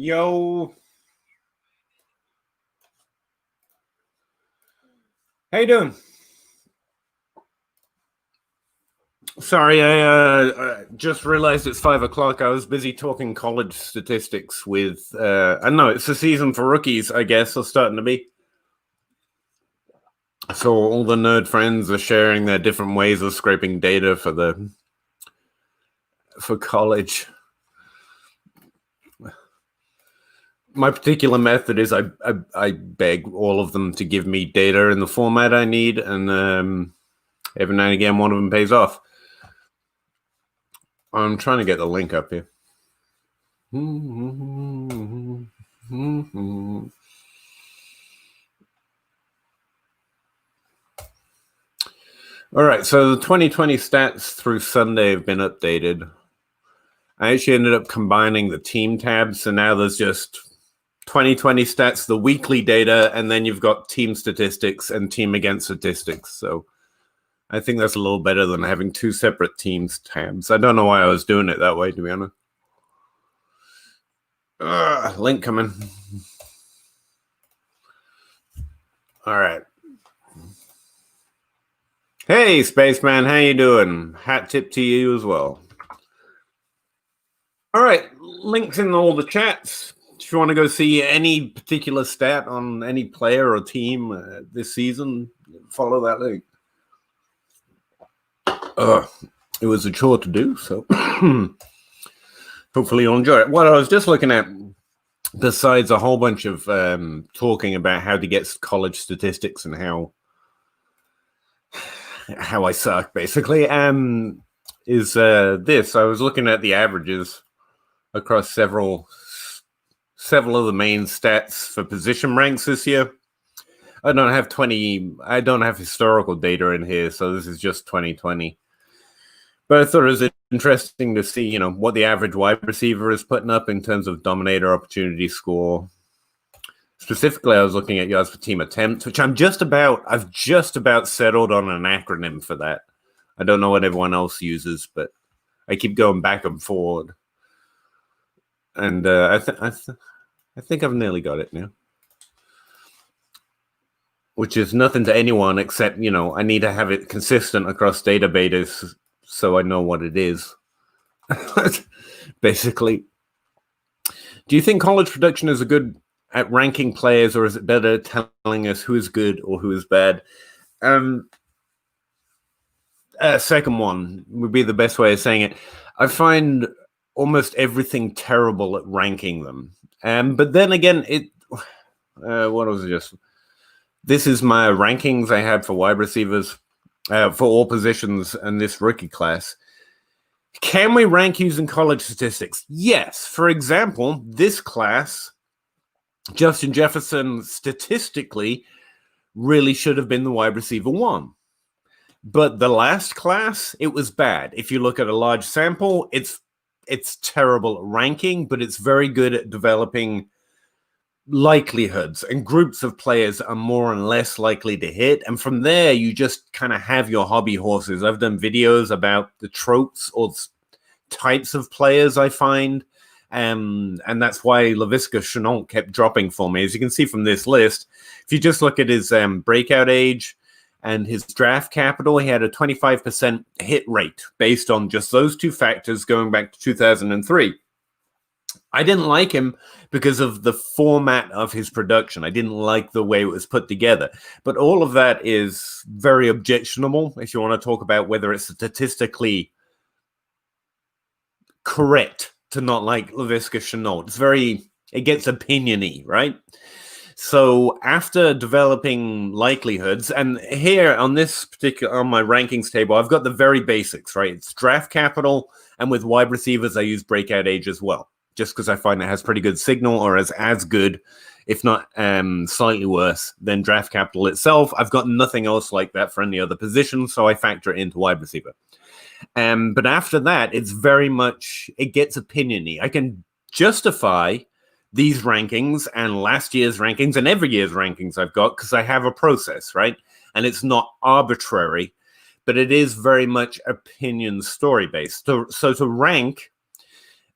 Yo, how you doing? Sorry, I just realized it's 5 o'clock. I was busy talking college statistics with, I don't know, it's the season for rookies, I guess, or starting to be. So all the nerd friends are sharing their different ways of scraping data for college. My particular method is I beg all of them to give me data in the format I need, and every now and again one of them pays off. I'm trying to get the link up here. All right, so the 2020 stats through Sunday have been updated. I actually ended up combining the team tabs, so now there's just 2020 stats, the weekly data, and then you've got team statistics and team against statistics. So I think that's a little better than having two separate teams tabs. I don't know why I was doing it that way, to be honest. Link coming. All right. Hey, Spaceman, how you doing? Hat tip to you as well. All right, links in all the chats. If you want to go see any particular stat on any player or team this season, follow that link. It was a chore to do, so hopefully you'll enjoy it. What I was just looking at, besides a whole bunch of talking about how to get college statistics and how I suck, basically, is this. I was looking at the averages across several of the main stats for position ranks this year. I don't have historical data in here, so this is just 2020. But I thought it was interesting to see, what the average wide receiver is putting up in terms of dominator opportunity score. Specifically, I was looking at yards per team attempt, which I've just about settled on an acronym for that. I don't know what everyone else uses, but I keep going back and forward. And I think I've nearly got it now. Which is nothing to anyone except, I need to have it consistent across databases so I know what it is. Basically. Do you think college production is good at ranking players, or is it better telling us who is good or who is bad? Second one would be the best way of saying it. I find almost everything terrible at ranking them. But then again, what was it just? This is my rankings I had for wide receivers for all positions in this rookie class. Can we rank using college statistics? Yes. For example, this class, Justin Jefferson statistically really should have been the wide receiver 1. But the last class, it was bad. If you look at a large sample, it's terrible at ranking, but it's very good at developing likelihoods, and groups of players are more and less likely to hit. And from there, you just kind of have your hobby horses. I've done videos about the tropes or types of players I find. And that's why Laviska Shenault kept dropping for me. As you can see from this list, if you just look at his breakout age and his draft capital, he had a 25% hit rate based on just those two factors going back to 2003. I didn't like him because of the format of his production. I didn't like the way it was put together. But all of that is very objectionable if you want to talk about whether it's statistically correct to not like Laviska Shenault. It gets opinion-y, right? So after developing likelihoods, and here on my rankings table, I've got the very basics, right? It's draft capital, and with wide receivers, I use breakout age as well, just because I find it has pretty good signal, or as good, if not slightly worse, than draft capital itself. I've got nothing else like that for any other position, so I factor it into wide receiver. But after that, it gets opinion-y. I can justify these rankings and last year's rankings and every year's rankings I've got because I have a process, right? And it's not arbitrary, but it is very much opinion story-based. So to rank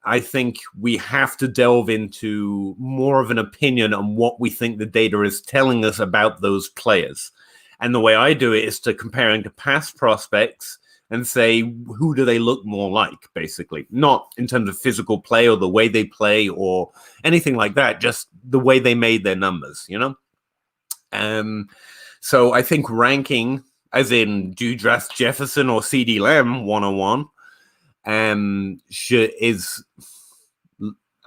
I think we have to delve into more of an opinion on what we think the data is telling us about those players. And the way I do it is to comparing to past prospects and say, who do they look more like, basically? Not in terms of physical play or the way they play or anything like that, just the way they made their numbers, you know? So I think ranking, as in, do you draft Jefferson or CD Lamb 101, is...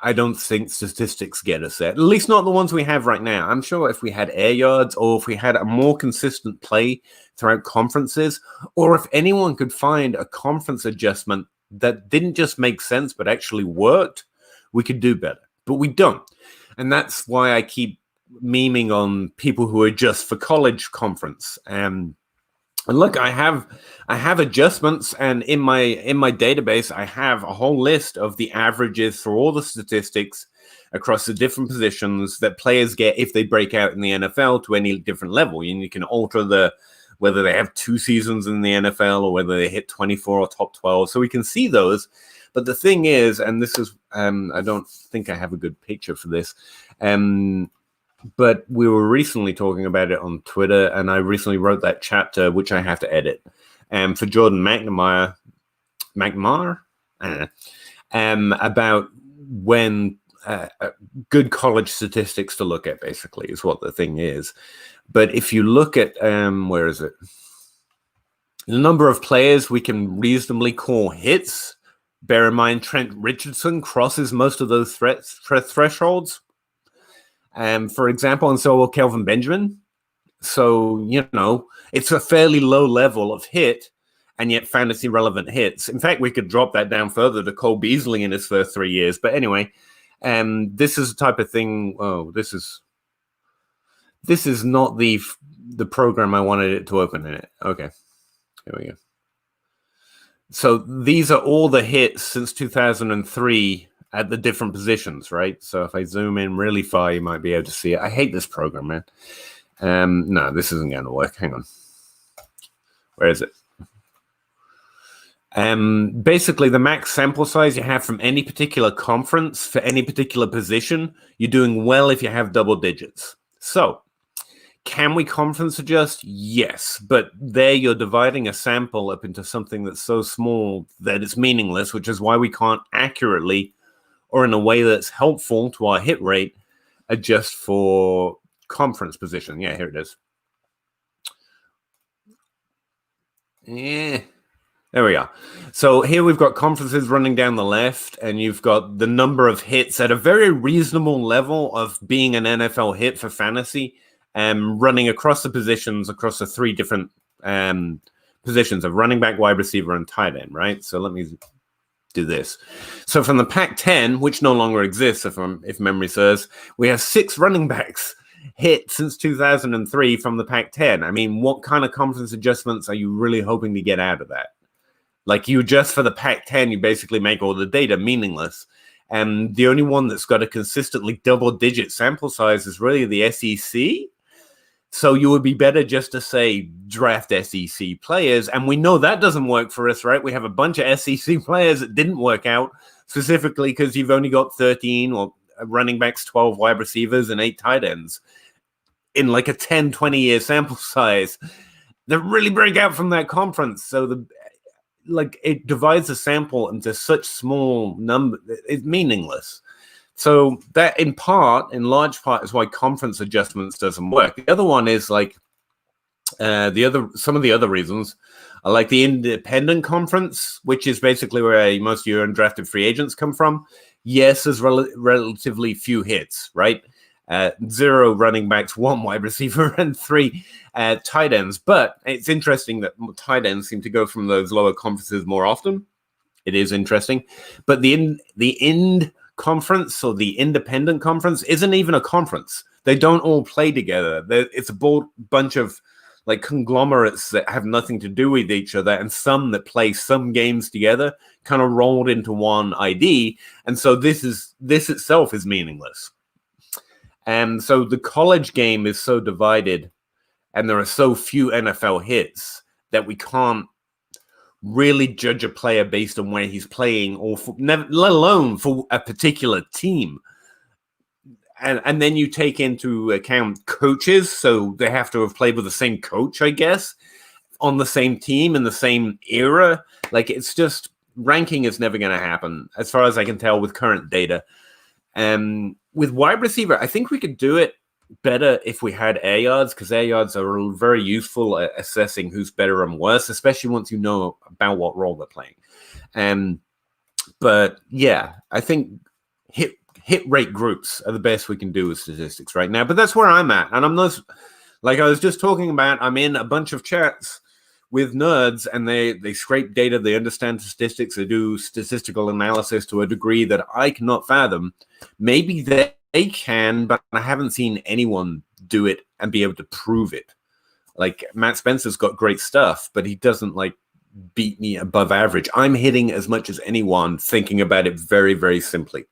I don't think statistics get us there. At least not the ones we have right now. I'm sure if we had air yards or if we had a more consistent play throughout conferences, or if anyone could find a conference adjustment that didn't just make sense but actually worked, we could do better. But we don't. And that's why I keep memeing on people who are just for college conference. And look, I have adjustments, and in my database, I have a whole list of the averages for all the statistics across the different positions that players get if they break out in the NFL to any different level. And you can alter whether they have 2 seasons in the NFL or whether they hit 24 or top 12. So we can see those. But the thing is, and this is, I don't think I have a good picture for this. But we were recently talking about it on Twitter, and I recently wrote that chapter, which I have to edit, for Jordan McNamara, about when good college statistics to look at, basically, is what the thing is. But if you look at, where is it? The number of players we can reasonably call hits, bear in mind Trent Richardson crosses most of those thresholds. For example, and so will Kelvin Benjamin. So, you know, it's a fairly low level of hit, and yet fantasy relevant hits. In fact, we could drop that down further to Cole Beasley in his first 3 years. But anyway, this is the type of thing. Oh, this is not the program I wanted it to open in it. Okay, here we go. So these are all the hits since 2003. At the different positions, right? So if I zoom in really far, you might be able to see it. I hate this program, man. No, this isn't going to work. Hang on. Where is it? Basically, the max sample size you have from any particular conference for any particular position, you're doing well if you have double digits. So can we conference adjust? Yes, but there you're dividing a sample up into something that's so small that it's meaningless, which is why we can't accurately or in a way that's helpful to our hit rate, adjust for conference position. Yeah, here it is. Yeah, there we are. So here we've got conferences running down the left, and you've got the number of hits at a very reasonable level of being an NFL hit for fantasy, running across the positions, across the 3 different positions of running back, wide receiver, and tight end, right? So let me do this. So from the Pac-10, which no longer exists, if memory serves, we have 6 running backs hit since 2003 from the Pac-10. I mean, what kind of conference adjustments are you really hoping to get out of that? Like, you adjust for the Pac-10, you basically make all the data meaningless. And the only one that's got a consistently double-digit sample size is really the SEC. So you would be better just to say draft SEC players. And we know that doesn't work for us, right? We have a bunch of SEC players that didn't work out, specifically because you've only got 13 or running backs, 12 wide receivers, and 8 tight ends in like a 10, 20-year sample size that really break out from that conference. So it divides the sample into such small number, it's meaningless. So that in large part is why conference adjustments doesn't work. The other one is like some of the other reasons are like the independent conference, which is basically where most of your undrafted free agents come from. Yes, there's relatively few hits, right? 0 running backs, 1 wide receiver, and 3 tight ends. But it's interesting that tight ends seem to go from those lower conferences more often. It is interesting. But the end conference or the independent conference isn't even a conference. They don't all play together. It's a bunch of like conglomerates that have nothing to do with each other, and some that play some games together, kind of rolled into one ID. And so this itself is meaningless. And so the college game is so divided, and there are so few NFL hits that we can't really judge a player based on where he's playing, or never, let alone for a particular team. And then you take into account coaches, so they have to have played with the same coach, I guess, on the same team in the same era. Like, it's just, ranking is never going to happen, as far as I can tell with current data. With wide receiver, I think we could do it better if we had air yards, because air yards are very useful at assessing who's better and worse, especially once you know about what role they're playing. But yeah, I think hit rate groups are the best we can do with statistics right now. But that's where I'm at, and I'm not, like I was just talking about, I'm in a bunch of chats with nerds, and they scrape data, they understand statistics, they do statistical analysis to a degree that I cannot fathom. Maybe they can, but I haven't seen anyone do it and be able to prove it. Like, Matt Spencer's got great stuff, but he doesn't like beat me above average. I'm hitting as much as anyone, thinking about it very, very simply.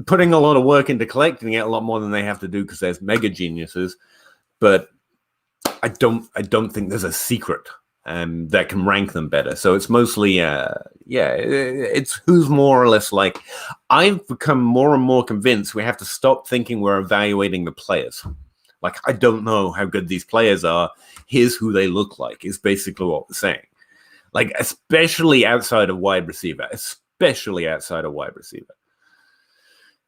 Putting a lot of work into collecting it, a lot more than they have to do because there's mega geniuses. But I don't think there's a secret that can rank them better. So it's mostly, it's who's more or less like. I've become more and more convinced we have to stop thinking we're evaluating the players. Like, I don't know how good these players are. Here's who they look like, is basically what we're saying. Like, especially outside of wide receiver.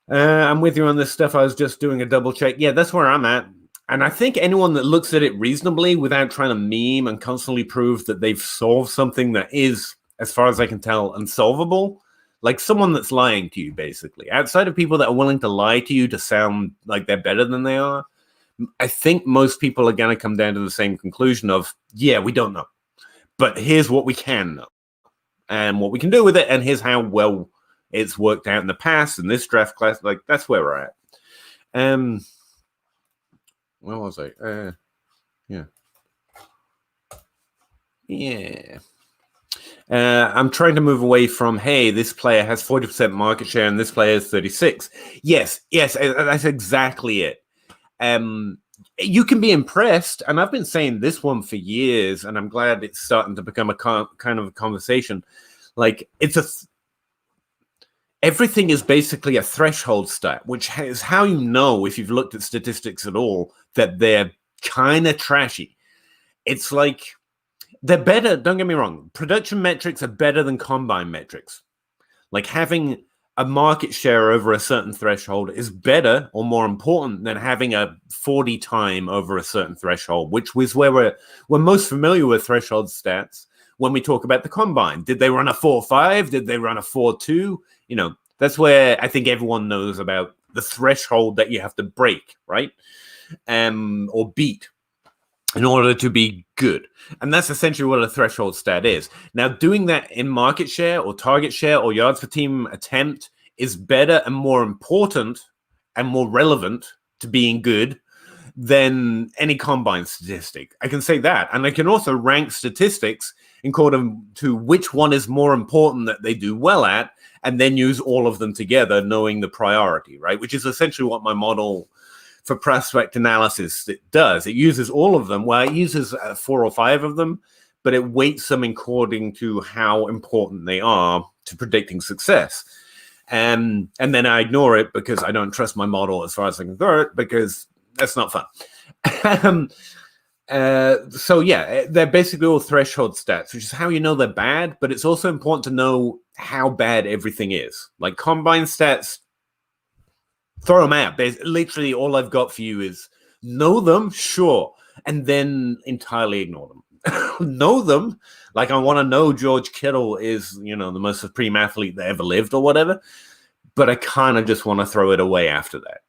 I'm with you on this stuff. I was just doing a double check. Yeah, that's where I'm at. And I think anyone that looks at it reasonably without trying to meme and constantly prove that they've solved something that is, as far as I can tell, unsolvable, like someone that's lying to you, basically. Outside of people that are willing to lie to you to sound like they're better than they are, I think most people are going to come down to the same conclusion of, yeah, we don't know. But here's what we can know. And what we can do with it, and here's how well it's worked out in the past in this draft class. Like, that's where we're at. Where was I? I'm trying to move away from, hey, this player has 40% market share and this player has 36. Yes, that's exactly it. You can be impressed, and I've been saying this one for years, and I'm glad it's starting to become a kind of a conversation. Like, everything is basically a threshold stat, which is how you know, if you've looked at statistics at all, that they're kind of trashy. It's like, they're better, don't get me wrong, production metrics are better than combine metrics. Like, having a market share over a certain threshold is better or more important than having a 40 time over a certain threshold, which is where we're most familiar with threshold stats when we talk about the combine. Did they run a 4.5? Did they run a 4.2? You know, that's where I think everyone knows about the threshold that you have to break, right? Or beat in order to be good. And that's essentially what a threshold stat is. Now, doing that in market share or target share or yards per team attempt is better and more important and more relevant to being good than any combine statistic. I can say that. And I can also rank statistics according to which one is more important that they do well at, and then use all of them together, knowing the priority, right? Which is essentially what my model for prospect analysis does. It uses all of them. Well, it uses 4 or 5 of them, but it weights them according to how important they are to predicting success. And then I ignore it because I don't trust my model as far as I can throw it, because that's not fun. So yeah, they're basically all threshold stats, which is how you know they're bad, but it's also important to know how bad everything is. Like combine stats, throw them out. Literally all I've got for you is know them, sure, and then entirely ignore them. Know them, like I want to know George Kittle is, the most supreme athlete that ever lived or whatever, but I kind of just want to throw it away after that.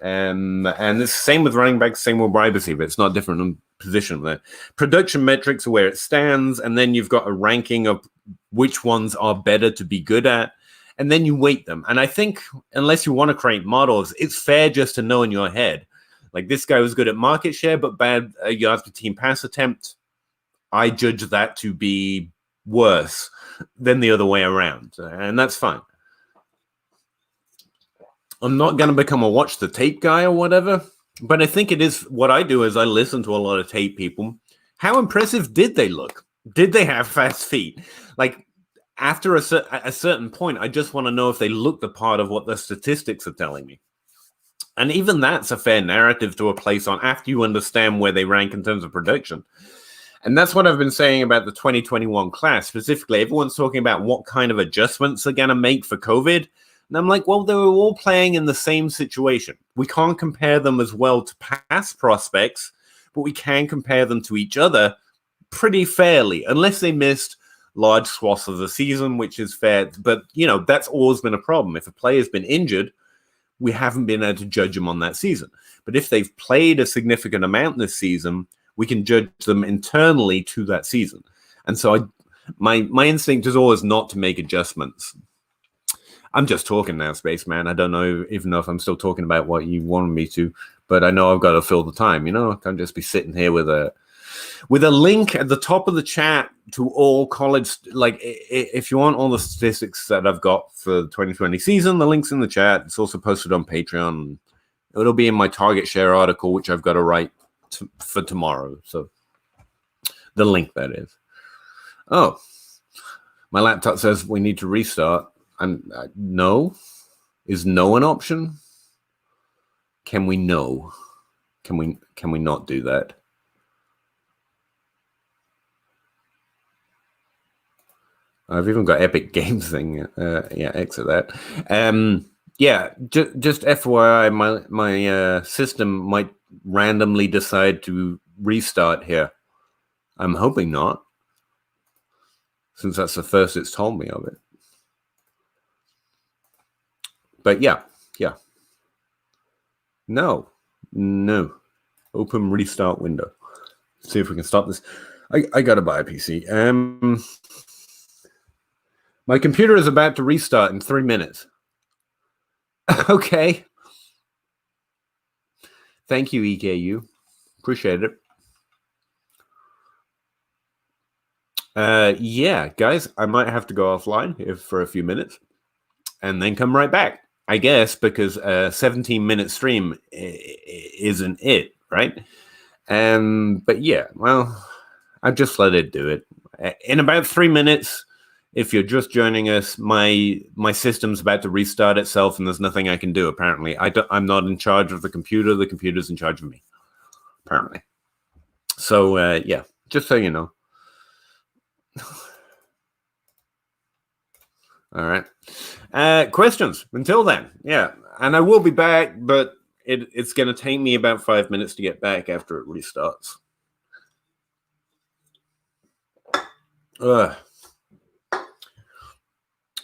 And it's the same with running backs, same with wide receiver. It's not different in position there. Production metrics are where it stands, and then you've got a ranking of which ones are better to be good at, and then you weight them. And I think unless you want to create models, it's fair just to know in your head, like this guy was good at market share, but bad yards per team pass attempt. I judge that to be worse than the other way around, and that's fine. I'm not going to become a watch the tape guy or whatever, but I think it is what I do is I listen to a lot of tape people. How impressive did they look? Did they have fast feet? Like, after a certain point, I just want to know if they look the part of what the statistics are telling me. And even that's a fair narrative to place on after you understand where they rank in terms of production. And that's what I've been saying about the 2021 class specifically. Everyone's talking about what kind of adjustments they're going to make for COVID. And I'm like, well, they were all playing in the same situation. We can't compare them as well to past prospects, but we can compare them to each other pretty fairly, unless they missed large swaths of the season, which is fair. But, that's always been a problem. If a player's been injured, we haven't been able to judge them on that season. But if they've played a significant amount this season, we can judge them internally to that season. And so my instinct is always not to make adjustments. I'm just talking now, Spaceman. I don't know even know if I'm still talking about what you wanted me to, but I know I've got to fill the time. I can't just be sitting here with a link at the top of the chat to all college. Like, if you want all the statistics that I've got for the 2020 season, the link's in the chat. It's also posted on Patreon. It'll be in my Target Share article, which I've got to write for tomorrow. So the link, that is. Oh, my laptop says we need to restart. No. Is no an option? Can we no? Can we not do that? I've even got Epic Games thing. Exit that. Just FYI, my system might randomly decide to restart here. I'm hoping not, since that's the first it's told me of it. But yeah. No. Open restart window. See if we can stop this. I gotta buy a PC. My computer is about to restart in 3 minutes. Okay. Thank you, EKU. Appreciate it. Guys, I might have to go offline for a few minutes and then come right back, I guess, because a 17-minute stream isn't it, right? But yeah, well, I've just let it do it. In about 3 minutes, if you're just joining us, my system's about to restart itself, and there's nothing I can do, apparently. I'm not in charge of the computer. The computer's in charge of me, apparently. So, just so you know. All right. Questions until then. Yeah. And I will be back, but it's going to take me about 5 minutes to get back after it restarts.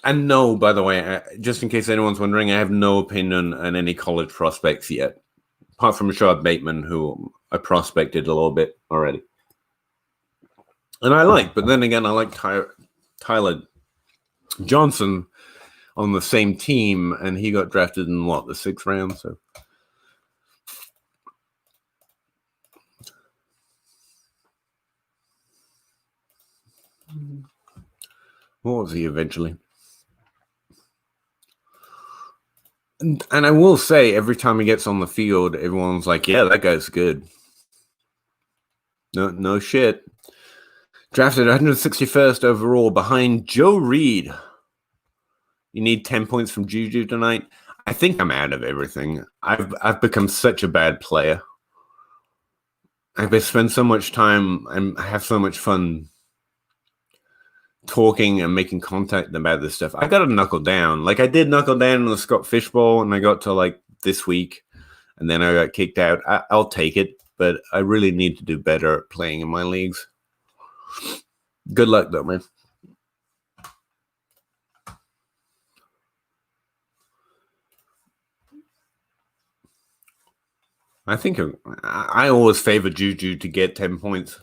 And no, by the way, just in case anyone's wondering, I have no opinion on any college prospects yet, apart from Rashad Bateman, who I prospected a little bit already. And but then again, I like Tyler Johnson on the same team, and he got drafted in the 6th round. So what was he eventually? And I will say, every time he gets on the field, everyone's like, "Yeah, that guy's good." No shit. Drafted 161st overall behind Joe Reed. You need 10 points from Juju tonight. I think I'm out of everything. I've become such a bad player. I've spent so much time and I have so much fun talking and making contact about this stuff. I got to knuckle down. Like, I did knuckle down on the Scott Fishbowl, and I got to this week, and then I got kicked out. I'll take it, but I really need to do better at playing in my leagues. Good luck, though, man. I think I always favor Juju to get 10 points,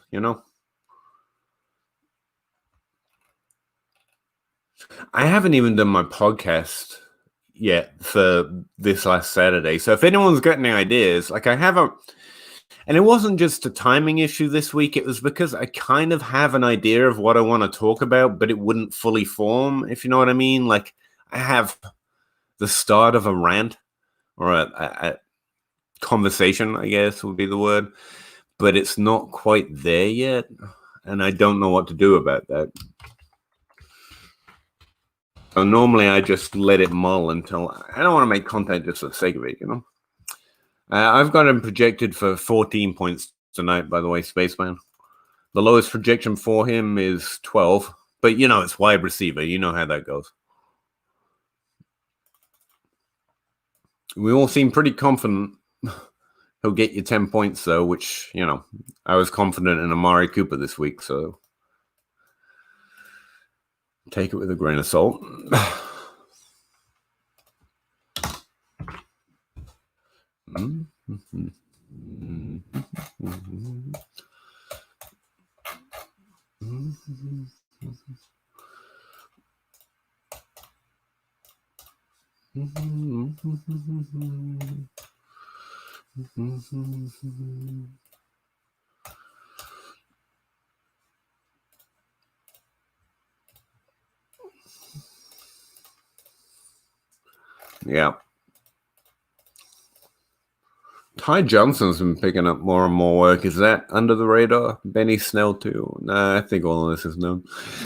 I haven't even done my podcast yet for this last Saturday. So if anyone's got any ideas, I haven't. And it wasn't just a timing issue this week. It was because I kind of have an idea of what I want to talk about, but it wouldn't fully form, if you know what I mean. I have the start of a rant or a conversation, I guess would be the word, but it's not quite there yet. and I don't know what to do about that. So normally I just let it mull until I don't want to make content just for the sake of it, you know. I've got him projected for 14 points tonight, by the way, Spaceman. The lowest projection for him is 12, but you know, it's wide receiver. You know how that goes. We all seem pretty confident he'll get you 10 points, though, which, you know, I was confident in Amari Cooper this week, so take it with a grain of salt. Yeah. Ty Johnson's been picking up more and more work. Is that under the radar? Benny Snell too? Nah, I think all of this is known.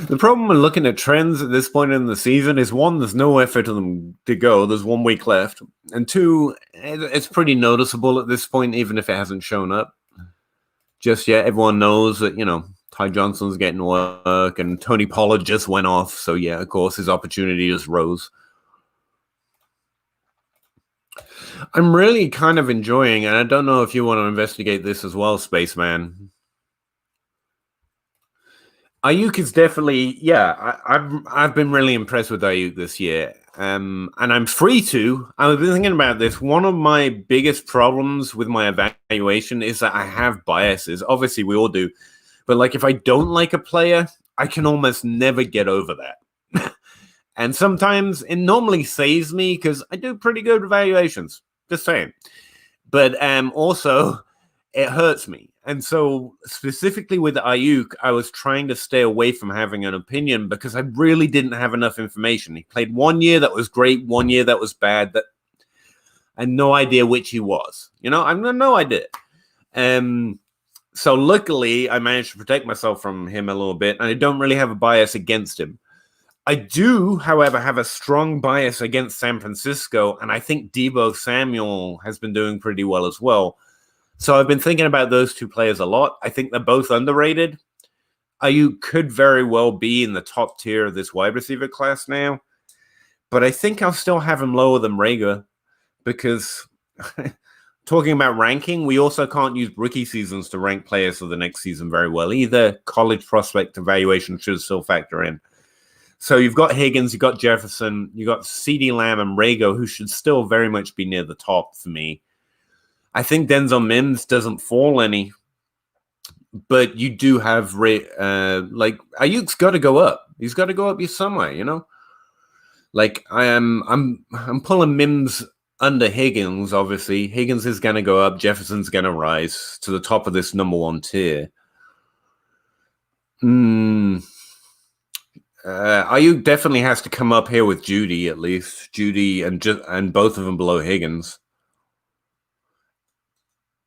The problem with looking at trends at this point in the season is, one, there's no effort for them to go. There's 1 week left. And two, it's pretty noticeable at this point, even if it hasn't shown up just yet. Everyone knows that, you know, Ty Johnson's getting work and Tony Pollard just went off. So, yeah, of course, his opportunity just rose. I'm really kind of enjoying, and I don't know if you want to investigate this as well, Spaceman. Ayuk is definitely, yeah, I've been really impressed with Ayuk this year. And I'm free to. I've been thinking about this. One of my biggest problems with my evaluation is that I have biases. Obviously, we all do. But like, if I don't like a player, I can almost never get over that. And sometimes it normally saves me because I do pretty good evaluations. Just saying. But also, it hurts me. And so specifically with Ayuk, I was trying to stay away from having an opinion because I really didn't have enough information. He played 1 year that was great, 1 year that was bad. That I had no idea which he was. You know, I have no idea. So luckily, I managed to protect myself from him a little bit, and I don't really have a bias against him. I do, however, have a strong bias against San Francisco, and I think Deebo Samuel has been doing pretty well as well. So I've been thinking about those two players a lot. I think they're both underrated. Ayuk could very well be in the top tier of this wide receiver class now, but I think I'll still have him lower than Rager because talking about ranking, we also can't use rookie seasons to rank players for the next season very well either. College prospect evaluation should still factor in. So you've got Higgins, you've got Jefferson, you've got CeeDee Lamb and Rago, who should still very much be near the top for me. I think Denzel Mims doesn't fall any, but you do have like Ayuk's got to go up. He's got to go up here somewhere, you know. Like I'm pulling Mims under Higgins. Obviously, Higgins is going to go up. Jefferson's going to rise to the top of this number one tier. Ayuk definitely has to come up here with Judy, at least. Judy and both of them below Higgins.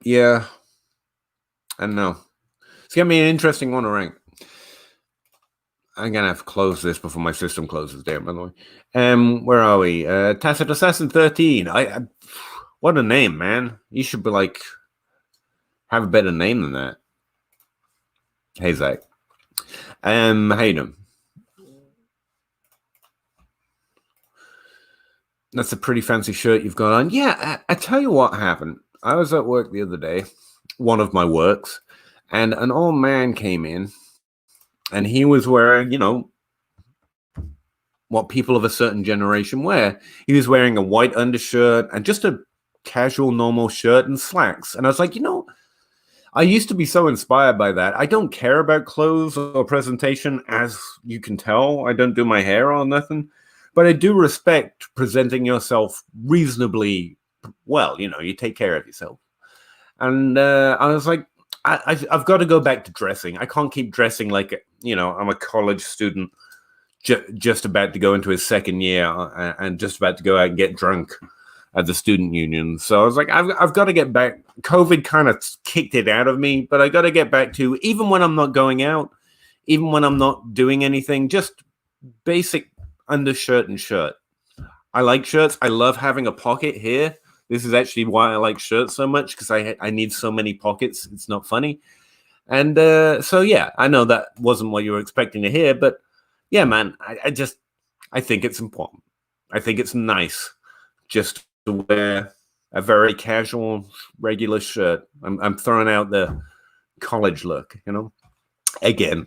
Yeah. I don't know. It's going to be an interesting one to rank. I'm going to have to close this before my system closes down, by the way. Where are we? Tacit Assassin 13. What a name, man. You should be like, have a better name than that. Hey, Zach. How you doing? That's a pretty fancy shirt you've got on. Yeah, I tell you what happened. I was at work the other day, one of my works, and an old man came in, and he was wearing, you know, what people of a certain generation wear. He was wearing a white undershirt and just a casual, normal shirt and slacks. And I was like, you know, I used to be so inspired by that. I don't care about clothes or presentation, as you can tell. I don't do my hair or nothing. But I do respect presenting yourself reasonably well. You know, you take care of yourself. And I was like, I've got to go back to dressing. I can't keep dressing like, you know, I'm a college student just about to go into his second year and just about to go out and get drunk at the student union. So I was like, I've got to get back. COVID kind of kicked it out of me, but I got to get back to, even when I'm not going out, even when I'm not doing anything, just basic undershirt and shirt. I like shirts. I love having a pocket here. This is actually why I like shirts so much, because I need so many pockets. It's not funny. And so, yeah, I know that wasn't what you were expecting to hear, but yeah, man, I think it's important. I think it's nice just to wear a very casual, regular shirt. I'm throwing out the college look, again.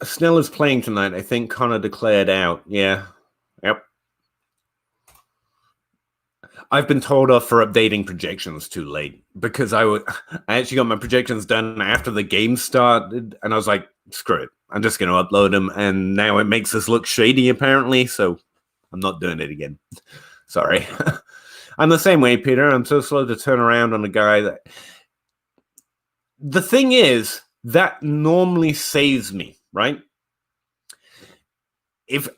Snell is playing tonight. I think Connor declared out. Yeah. Yep. I've been told off for updating projections too late, because I actually got my projections done after the game started, and I was like, screw it. I'm just going to upload them, and now it makes us look shady, apparently, so I'm not doing it again. Sorry. I'm the same way, Peter. I'm so slow to turn around on a guy that... The thing is, that normally saves me, right? If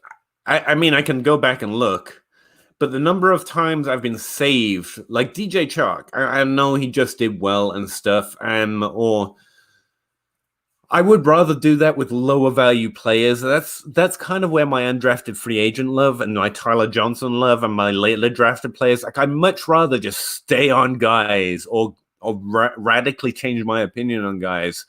I mean, I can go back and look, but the number of times I've been saved, like DJ Chark, I know he just did well and stuff, or I would rather do that with lower value players. That's kind of where my undrafted free agent love and my Tyler Johnson love and my later drafted players. Like, I'd much rather just stay on guys or radically change my opinion on guys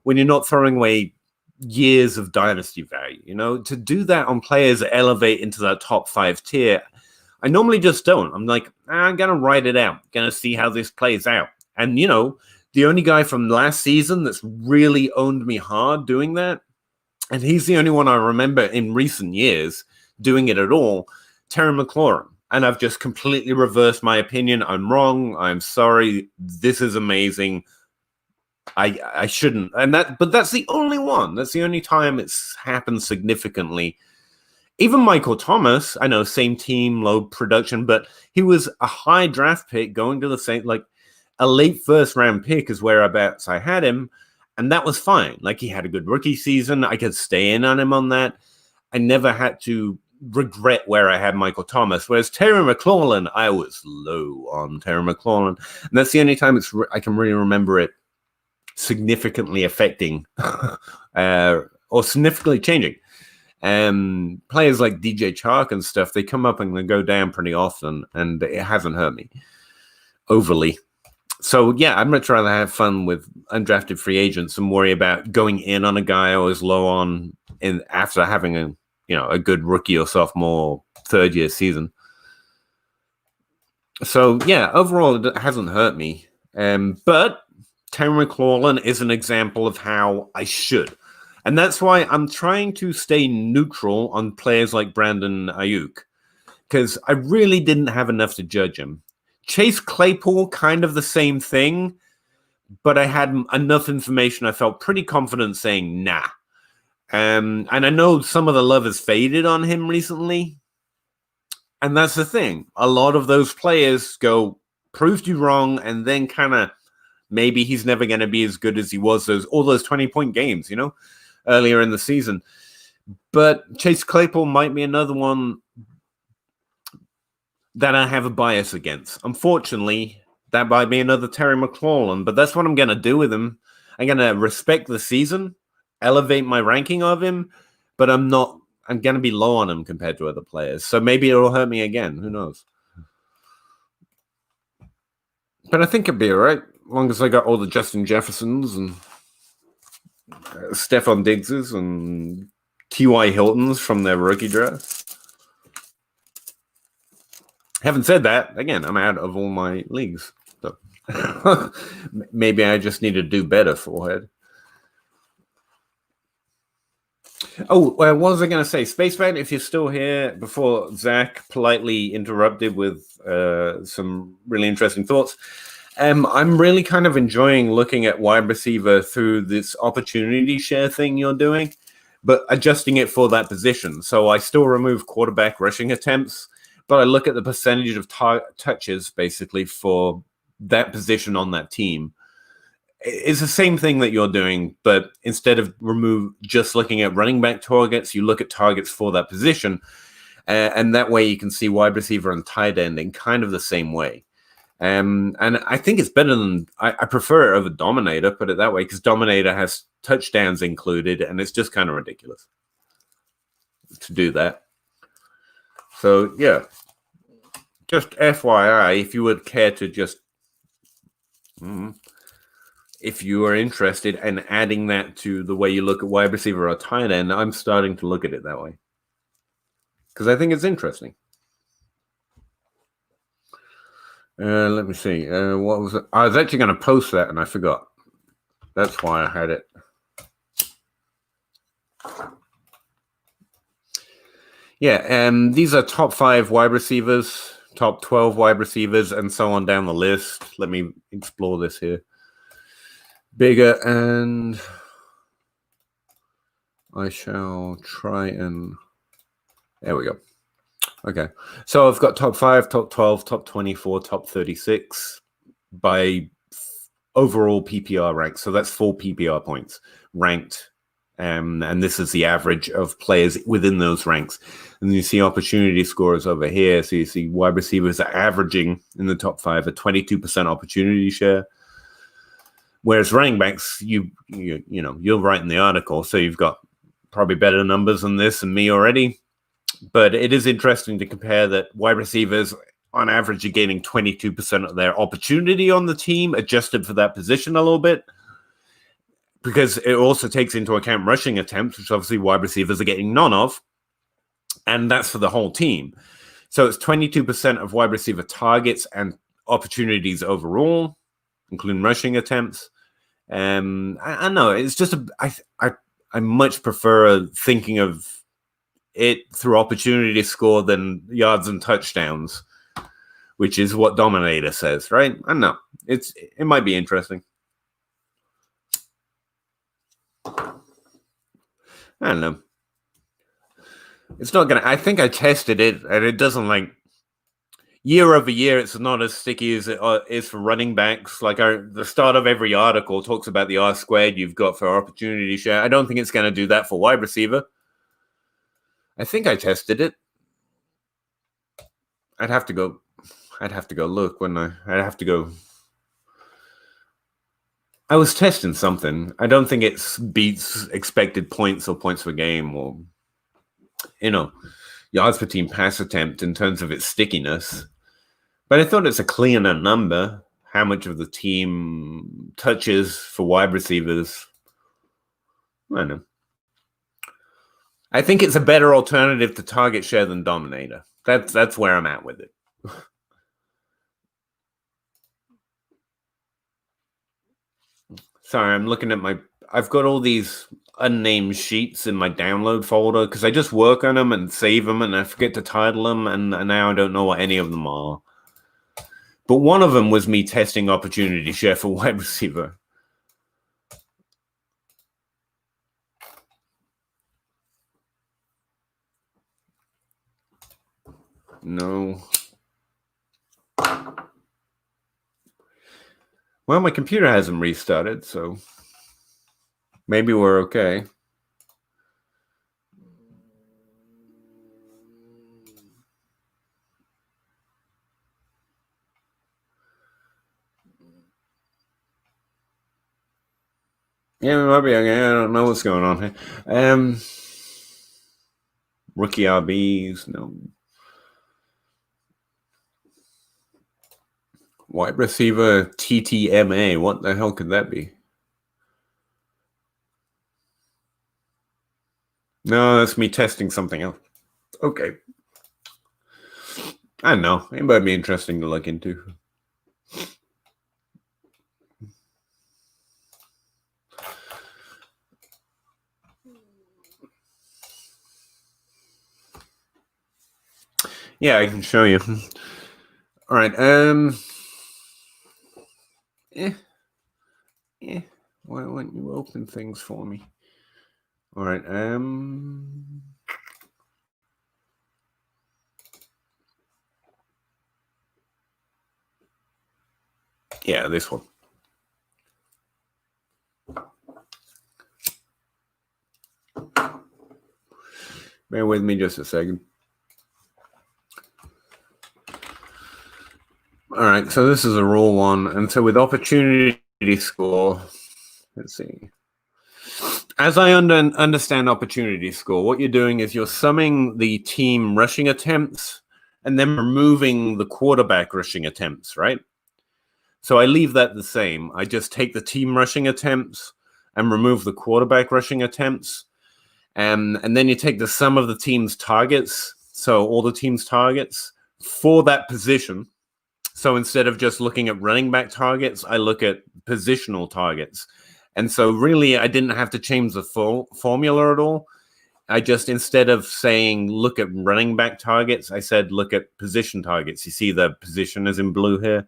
when you're not throwing away years of dynasty value. To do that on players that elevate into that top 5 tier, I normally just don't. I'm like, I'm gonna write it out, gonna see how this plays out. And the only guy from last season that's really owned me hard doing that, and he's the only one I remember in recent years doing it at all, Terry McLaurin. And I've just completely reversed my opinion. I'm wrong. I'm sorry. This is amazing. I shouldn't. But that's the only one. That's the only time it's happened significantly. Even Michael Thomas, I know, same team, low production, but he was a high draft pick going to the same, like a late first round pick is whereabouts I had him. And that was fine. Like, he had a good rookie season. I could stay in on him on that. I never had to regret where I had Michael Thomas. Whereas Terry McLaurin, I was low on Terry McLaurin. And that's the only time I can really remember it significantly affecting or significantly changing. Players like DJ Chark and stuff, they come up and they go down pretty often, and it hasn't hurt me overly. So yeah, I'd much rather have fun with undrafted free agents and worry about going in on a guy I was low on after having a good rookie or sophomore third year season. So yeah, overall it hasn't hurt me. But Terry McLaurin is an example of how I should. And that's why I'm trying to stay neutral on players like Brandon Ayuk, because I really didn't have enough to judge him. Chase Claypool, kind of the same thing, but I had enough information. I felt pretty confident saying nah. And I know some of the love has faded on him recently. And that's the thing. A lot of those players proved you wrong, and then kind of maybe he's never going to be as good as he was all those 20-point games, earlier in the season. But Chase Claypool might be another one that I have a bias against. Unfortunately, that might be another Terry McLaurin, but that's what I'm going to do with him. I'm going to respect the season, elevate my ranking of him, but I'm going to be low on him compared to other players. So maybe it'll hurt me again. Who knows? But I think it'd be all right, as long as I got all the Justin Jeffersons and Stephon Diggses and T.Y. Hiltons from their rookie draft. Having said that, again, I'm out of all my leagues. So maybe I just need to do better, forehead. Oh, what was I going to say? Spaceman, if you're still here, before Zach politely interrupted with some really interesting thoughts. I'm really kind of enjoying looking at wide receiver through this opportunity share thing you're doing, but adjusting it for that position. So I still remove quarterback rushing attempts, but I look at the percentage of touches basically for that position on that team. It's the same thing that you're doing, but instead of just looking at running back targets, you look at targets for that position. And that way you can see wide receiver and tight end in kind of the same way. And I think it's better than I prefer it over Dominator, put it that way, because Dominator has touchdowns included, and it's just kind of ridiculous to do that. So yeah, just FYI, if you would care to just, if you are interested in adding that to the way you look at wide receiver or tight end, I'm starting to look at it that way because I think it's interesting. Let me see. What was it? I was actually going to post that and I forgot. That's why I had it. Yeah, these are top 5 wide receivers, top 12 wide receivers, and so on down the list. Let me explore this here. Bigger, and I shall try and... There we go. Okay, so I've got top 5, top 12, top 24, top 36 by overall PPR rank. So that's 4 PPR points ranked. And this is the average of players within those ranks. And then you see opportunity scores over here. So you see wide receivers are averaging in the top 5 a 22% opportunity share. Whereas running backs, you know, you're writing the article, so you've got probably better numbers than this and me already. But it is interesting to compare that wide receivers, on average, are gaining 22% of their opportunity on the team, adjusted for that position a little bit. Because it also takes into account rushing attempts, which obviously wide receivers are getting none of. And that's for the whole team. So it's 22% of wide receiver targets and opportunities overall, including rushing attempts. I know it's just I much prefer thinking of it through opportunity score than yards and touchdowns, which is what Dominator says, right? I don't know. It might be interesting. I don't know. It's not gonna. I think I tested it, and it doesn't like year over year. It's not as sticky as it is for running backs. Like the start of every article talks about the R squared you've got for opportunity share. I don't think it's going to do that for wide receiver. I think I tested it. I'd have to go look when I'd have to go. I was testing something. I don't think it beats expected points or points per game or, you know, yards per team pass attempt in terms of its stickiness. But I thought it's a cleaner number, how much of the team touches for wide receivers. I don't know. I think it's a better alternative to target share than Dominator. That's where I'm at with it. Sorry, I'm looking at I've got all these unnamed sheets in my download folder because I just work on them and save them and I forget to title them, and now I don't know what any of them are. But one of them was me testing opportunity share for wide receiver. No. Well, my computer hasn't restarted, so maybe we're okay. Yeah, we might be okay. I don't know what's going on here. Rookie RBs, no. Wide receiver TTMA. What the hell could that be? No, that's me testing something else. Okay. I don't know. It might be interesting to look into. Yeah, I can show you. All right. Why won't you open things for me? All right. Yeah, this one. Bear with me just a second. right, so this is a raw one. And so with opportunity score, let's see. As I understand opportunity score, what you're doing is you're summing the team rushing attempts and then removing the quarterback rushing attempts, right? So I leave that the same. I just take the team rushing attempts and remove the quarterback rushing attempts. And then you take the sum of the team's targets, so all the team's targets for that position. So instead of just looking at running back targets, I look at positional targets. And so really, I didn't have to change the full formula at all. I just, instead of saying look at running back targets, I said look at position targets. You see the position is in blue here.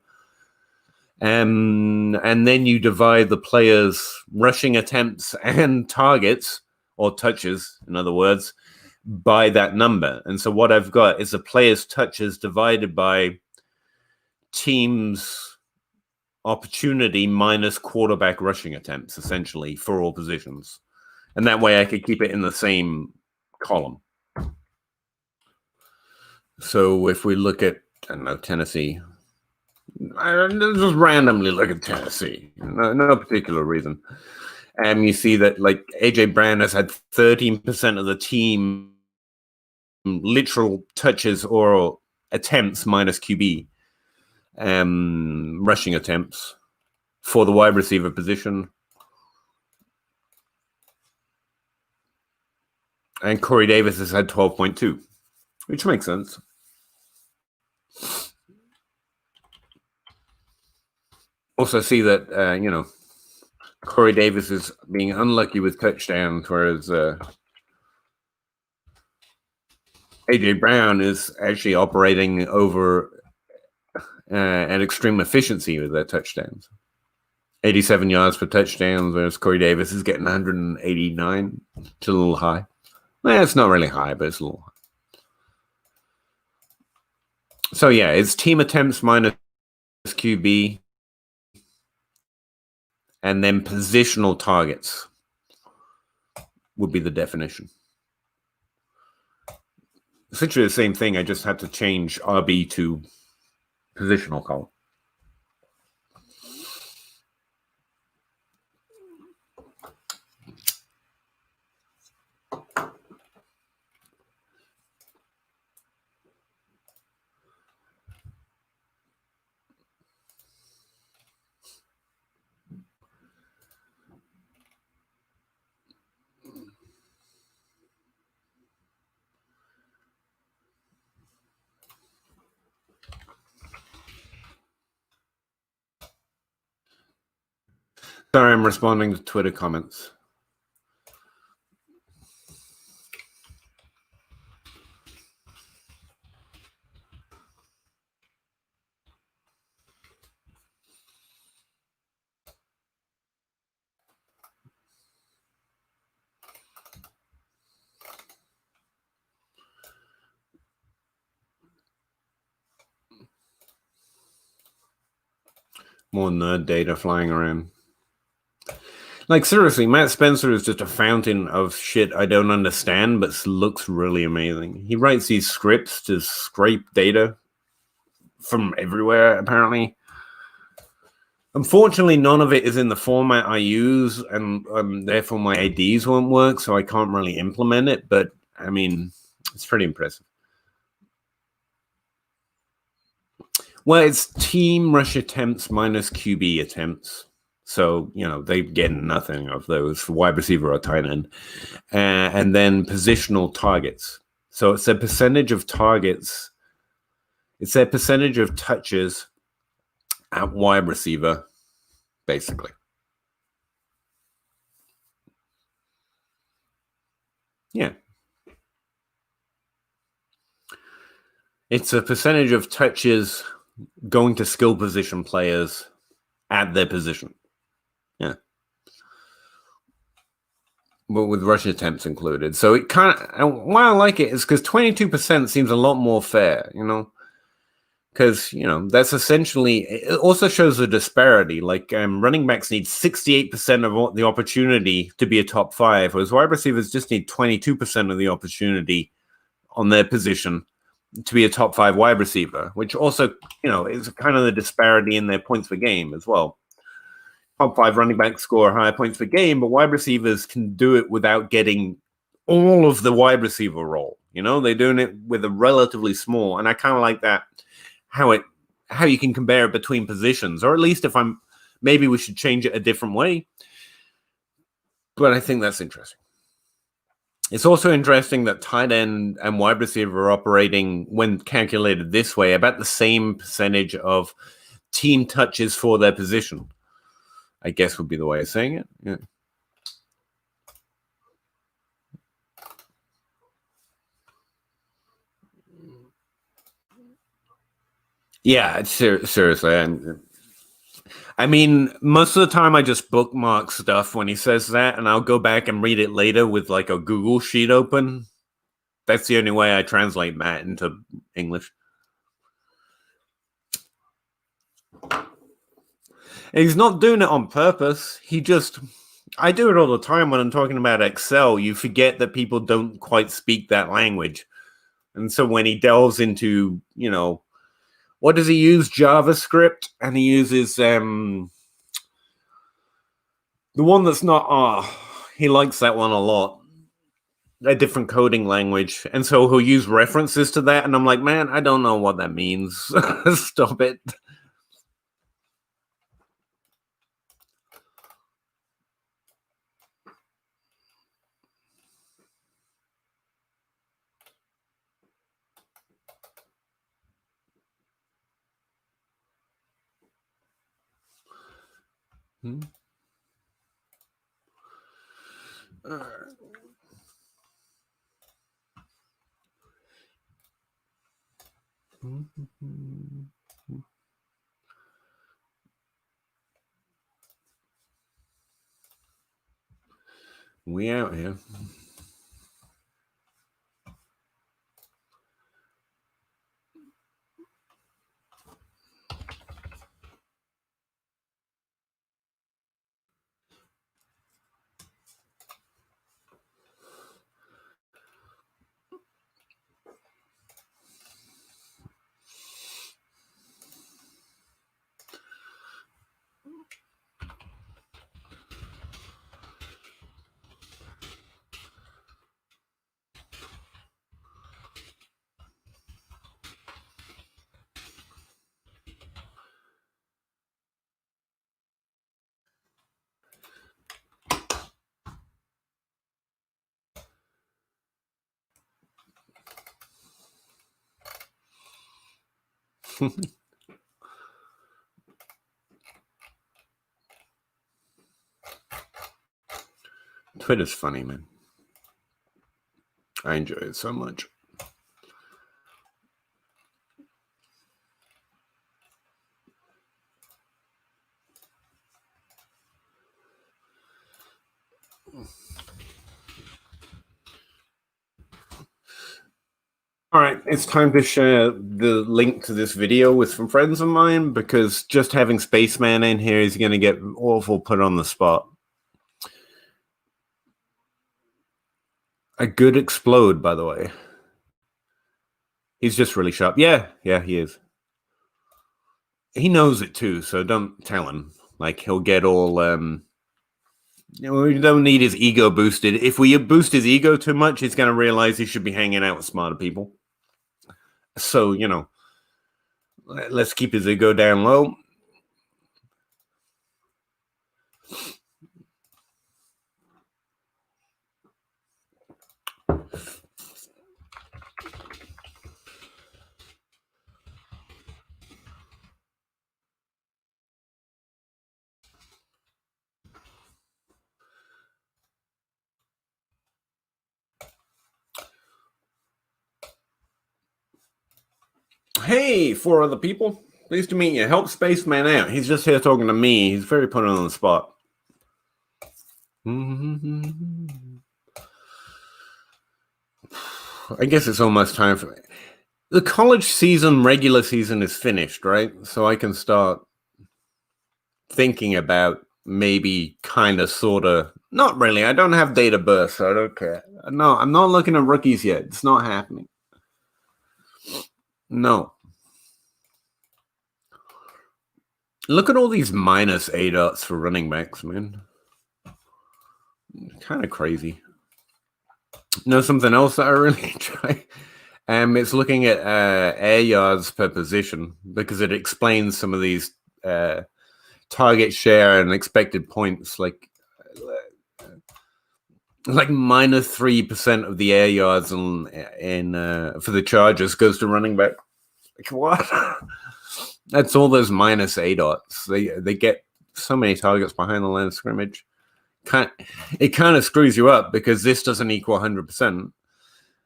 And then you divide the players' rushing attempts and targets, or touches, in other words, by that number. And so what I've got is the players' touches divided by teams' opportunity minus quarterback rushing attempts, essentially, for all positions. And that way I could keep it in the same column. So if we look at, I don't know, Tennessee, I just randomly look at Tennessee, no particular reason. And you see that, like, A.J. Brown has had 13% of the team literal touches or attempts minus QB, rushing attempts for the wide receiver position. And Corey Davis has had 12.2, which makes sense. Also see that, Corey Davis is being unlucky with touchdowns, whereas A.J. Brown is actually operating over an extreme efficiency with their touchdowns. 87 yards per touchdown, whereas Corey Davis is getting 189. It's a little high. Well, it's not really high, but it's a little high. So yeah, it's team attempts minus QB, and then positional targets would be the definition. Essentially the same thing. I just had to change RB to positional column. Sorry, I'm responding to Twitter comments. More nerd data flying around. Like, seriously, Matt Spencer is just a fountain of shit I don't understand, but looks really amazing. He writes these scripts to scrape data from everywhere, apparently. Unfortunately, none of it is in the format I use, and therefore my IDs won't work, so I can't really implement it, but, I mean, it's pretty impressive. Well, it's team rush attempts minus QB attempts. So, they get nothing of those for wide receiver or tight end. And then positional targets. So it's a percentage of targets. It's a percentage of touches at wide receiver, basically. Yeah. It's a percentage of touches going to skill position players at their position. Yeah. But with rush attempts included. So it kind of, why I like it is because 22% seems a lot more fair, because, that's essentially, it also shows a disparity. Like, running backs need 68% of the opportunity to be a top 5, whereas wide receivers just need 22% of the opportunity on their position to be a top 5 wide receiver, which also, is kind of the disparity in their points per game as well. Top 5 running backs score higher points per game, but wide receivers can do it without getting all of the wide receiver role. They're doing it with a relatively small, and I kind of like that, how you can compare it between positions, or at least maybe we should change it a different way. But I think that's interesting. It's also interesting that tight end and wide receiver are operating, when calculated this way, about the same percentage of team touches for their position, I guess would be the way of saying it. Yeah. Yeah, seriously. I mean, most of the time I just bookmark stuff when he says that, and I'll go back and read it later with like a Google sheet open. That's the only way I translate Matt into English. And he's not doing it on purpose. I do it all the time when I'm talking about Excel. You forget that people don't quite speak that language. And so when he delves into, what does he use? JavaScript, and he uses the one that's not R. He likes that one a lot. A different coding language. And so he'll use references to that, and I'm like, man, I don't know what that means. Stop it. We out here. Twitter's funny, man. I enjoy it so much. All right, it's time to share the link to this video with some friends of mine, because just having Spaceman in here is going to get awful put on the spot. A good explode, by the way. He's just really sharp. Yeah, he is. He knows it too, so don't tell him. Like, he'll get all... we don't need his ego boosted. If we boost his ego too much, he's going to realize he should be hanging out with smarter people. So, let's keep his ego down low. Hey, 4 other people. Pleased to meet you. Help Spaceman out. He's just here talking to me. He's very put on the spot. I guess it's almost time for... The college season, regular season is finished, right? So I can start thinking about maybe kind of, sort of... Not really. I don't have date of birth, so I don't care. No, I'm not looking at rookies yet. It's not happening. No. Look at all these minus ADOTs for running backs, man. Kind of crazy. Know something else that I really enjoy? It's looking at air yards per position because it explains some of these target share and expected points, like minus 3% of the air yards in for the Chargers goes to running back. Like, what? That's all those minus ADOTs. They get so many targets behind the line of scrimmage. It kind of screws you up because this doesn't equal 100%.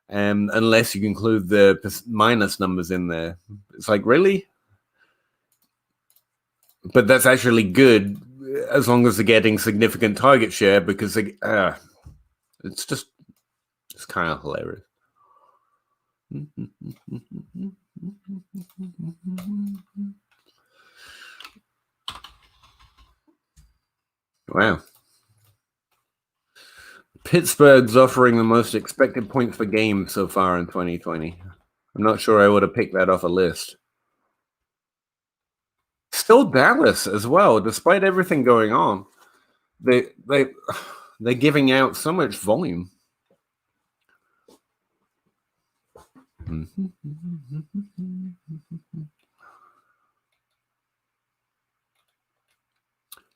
Unless you include the minus numbers in there. It's like, really? But that's actually good as long as they're getting significant target share because it's kind of hilarious. Wow. Pittsburgh's offering the most expected points per game so far in 2020. I'm not sure I would have picked that off a list. Still Dallas as well, despite everything going on. They're giving out so much volume.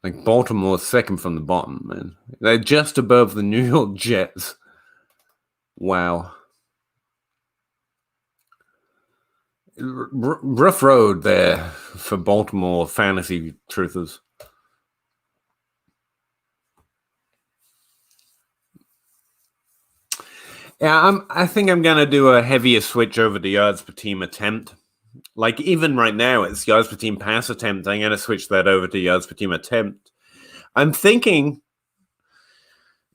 Like Baltimore second from the bottom, man. They're just above the New York Jets. Wow. Rough road there for Baltimore fantasy truthers. Yeah, I think I'm going to do a heavier switch over to yards per team attempt. Like, even right now, it's yards per team pass attempt. I'm going to switch that over to yards per team attempt. I'm thinking,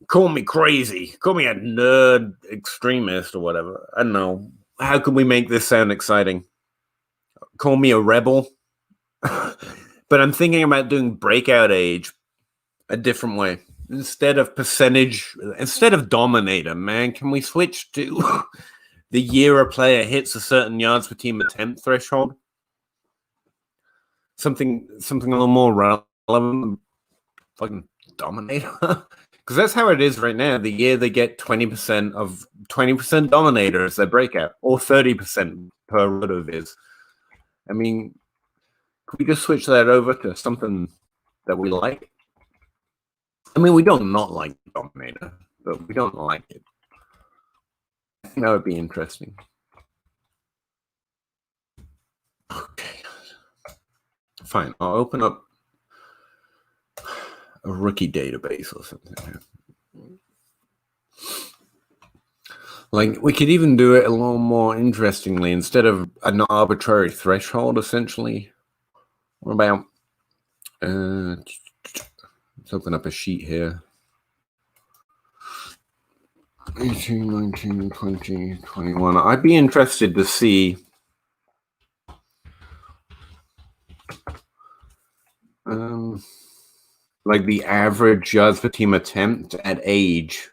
call me crazy, call me a nerd extremist or whatever. I don't know. How can we make this sound exciting? Call me a rebel. But I'm thinking about doing breakout age a different way. Instead of dominator, man, can we switch to the year a player hits a certain yards per team attempt threshold? Something a little more relevant, fucking dominator. Because that's how it is right now. The year they get 20% dominator as their breakout, or 30% per rotoviz. I mean, could we just switch that over to something that we like? I mean, we don't not like dominator, but we don't like it. I think that would be interesting. Okay. Fine. I'll open up a rookie database or something. Like, we could even do it a little more interestingly. Instead of an arbitrary threshold, essentially. What about... let's open up a sheet here. 18, 19, 20, 21. I'd be interested to see... like the average yards per team attempt at age.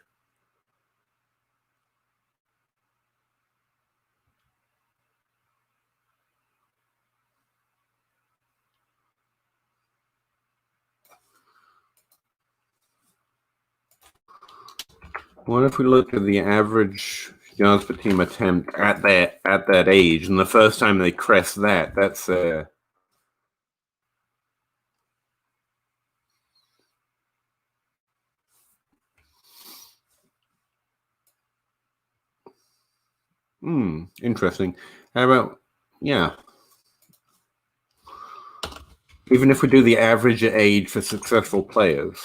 What if we look at the average yards per team attempt at that age, and the first time they crest that, that's interesting. How about, yeah. Even if we do the average age for successful players.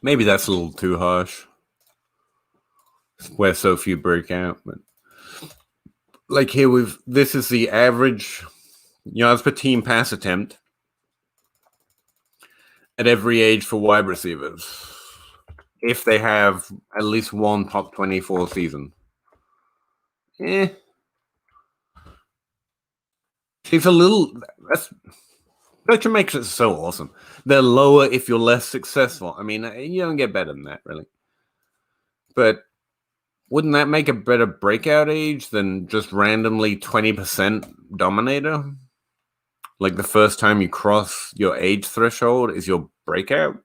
Maybe that's a little too harsh. Where so few break out, but like here this is the average yards per team pass attempt at every age for wide receivers, if they have at least one top 24 season. It's a little. That makes it so awesome. They're lower if you're less successful. I mean, you don't get better than that, really. But wouldn't that make a better breakout age than just randomly 20% dominator? Like the first time you cross your age threshold is your breakout?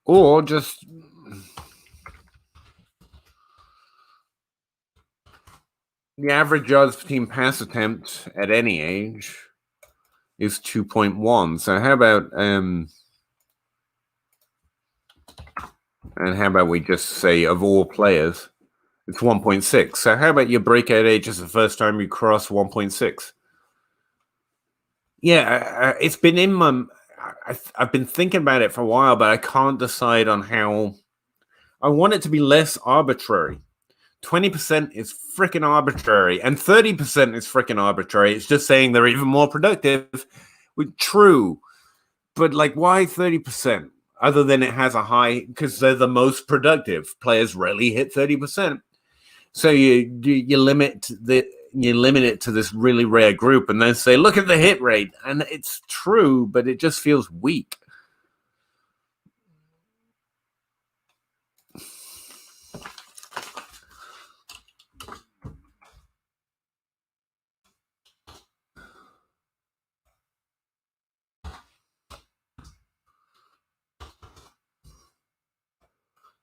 Or just the average yards per team pass attempt at any age is 2.1. So how about and how about we just say of all players, it's 1.6. So how about your breakout age is the first time you cross 1.6? Yeah, it's been in my. I've been thinking about it for a while, but I can't decide on how. I want it to be less arbitrary. 20% is freaking arbitrary, and 30% is freaking arbitrary. It's just saying they're even more productive. True, but like, why 30%? Other than it has a high, because they're the most productive. Players rarely hit 30%. So you limit it to this really rare group, and then say, look at the hit rate, and it's true, but it just feels weak.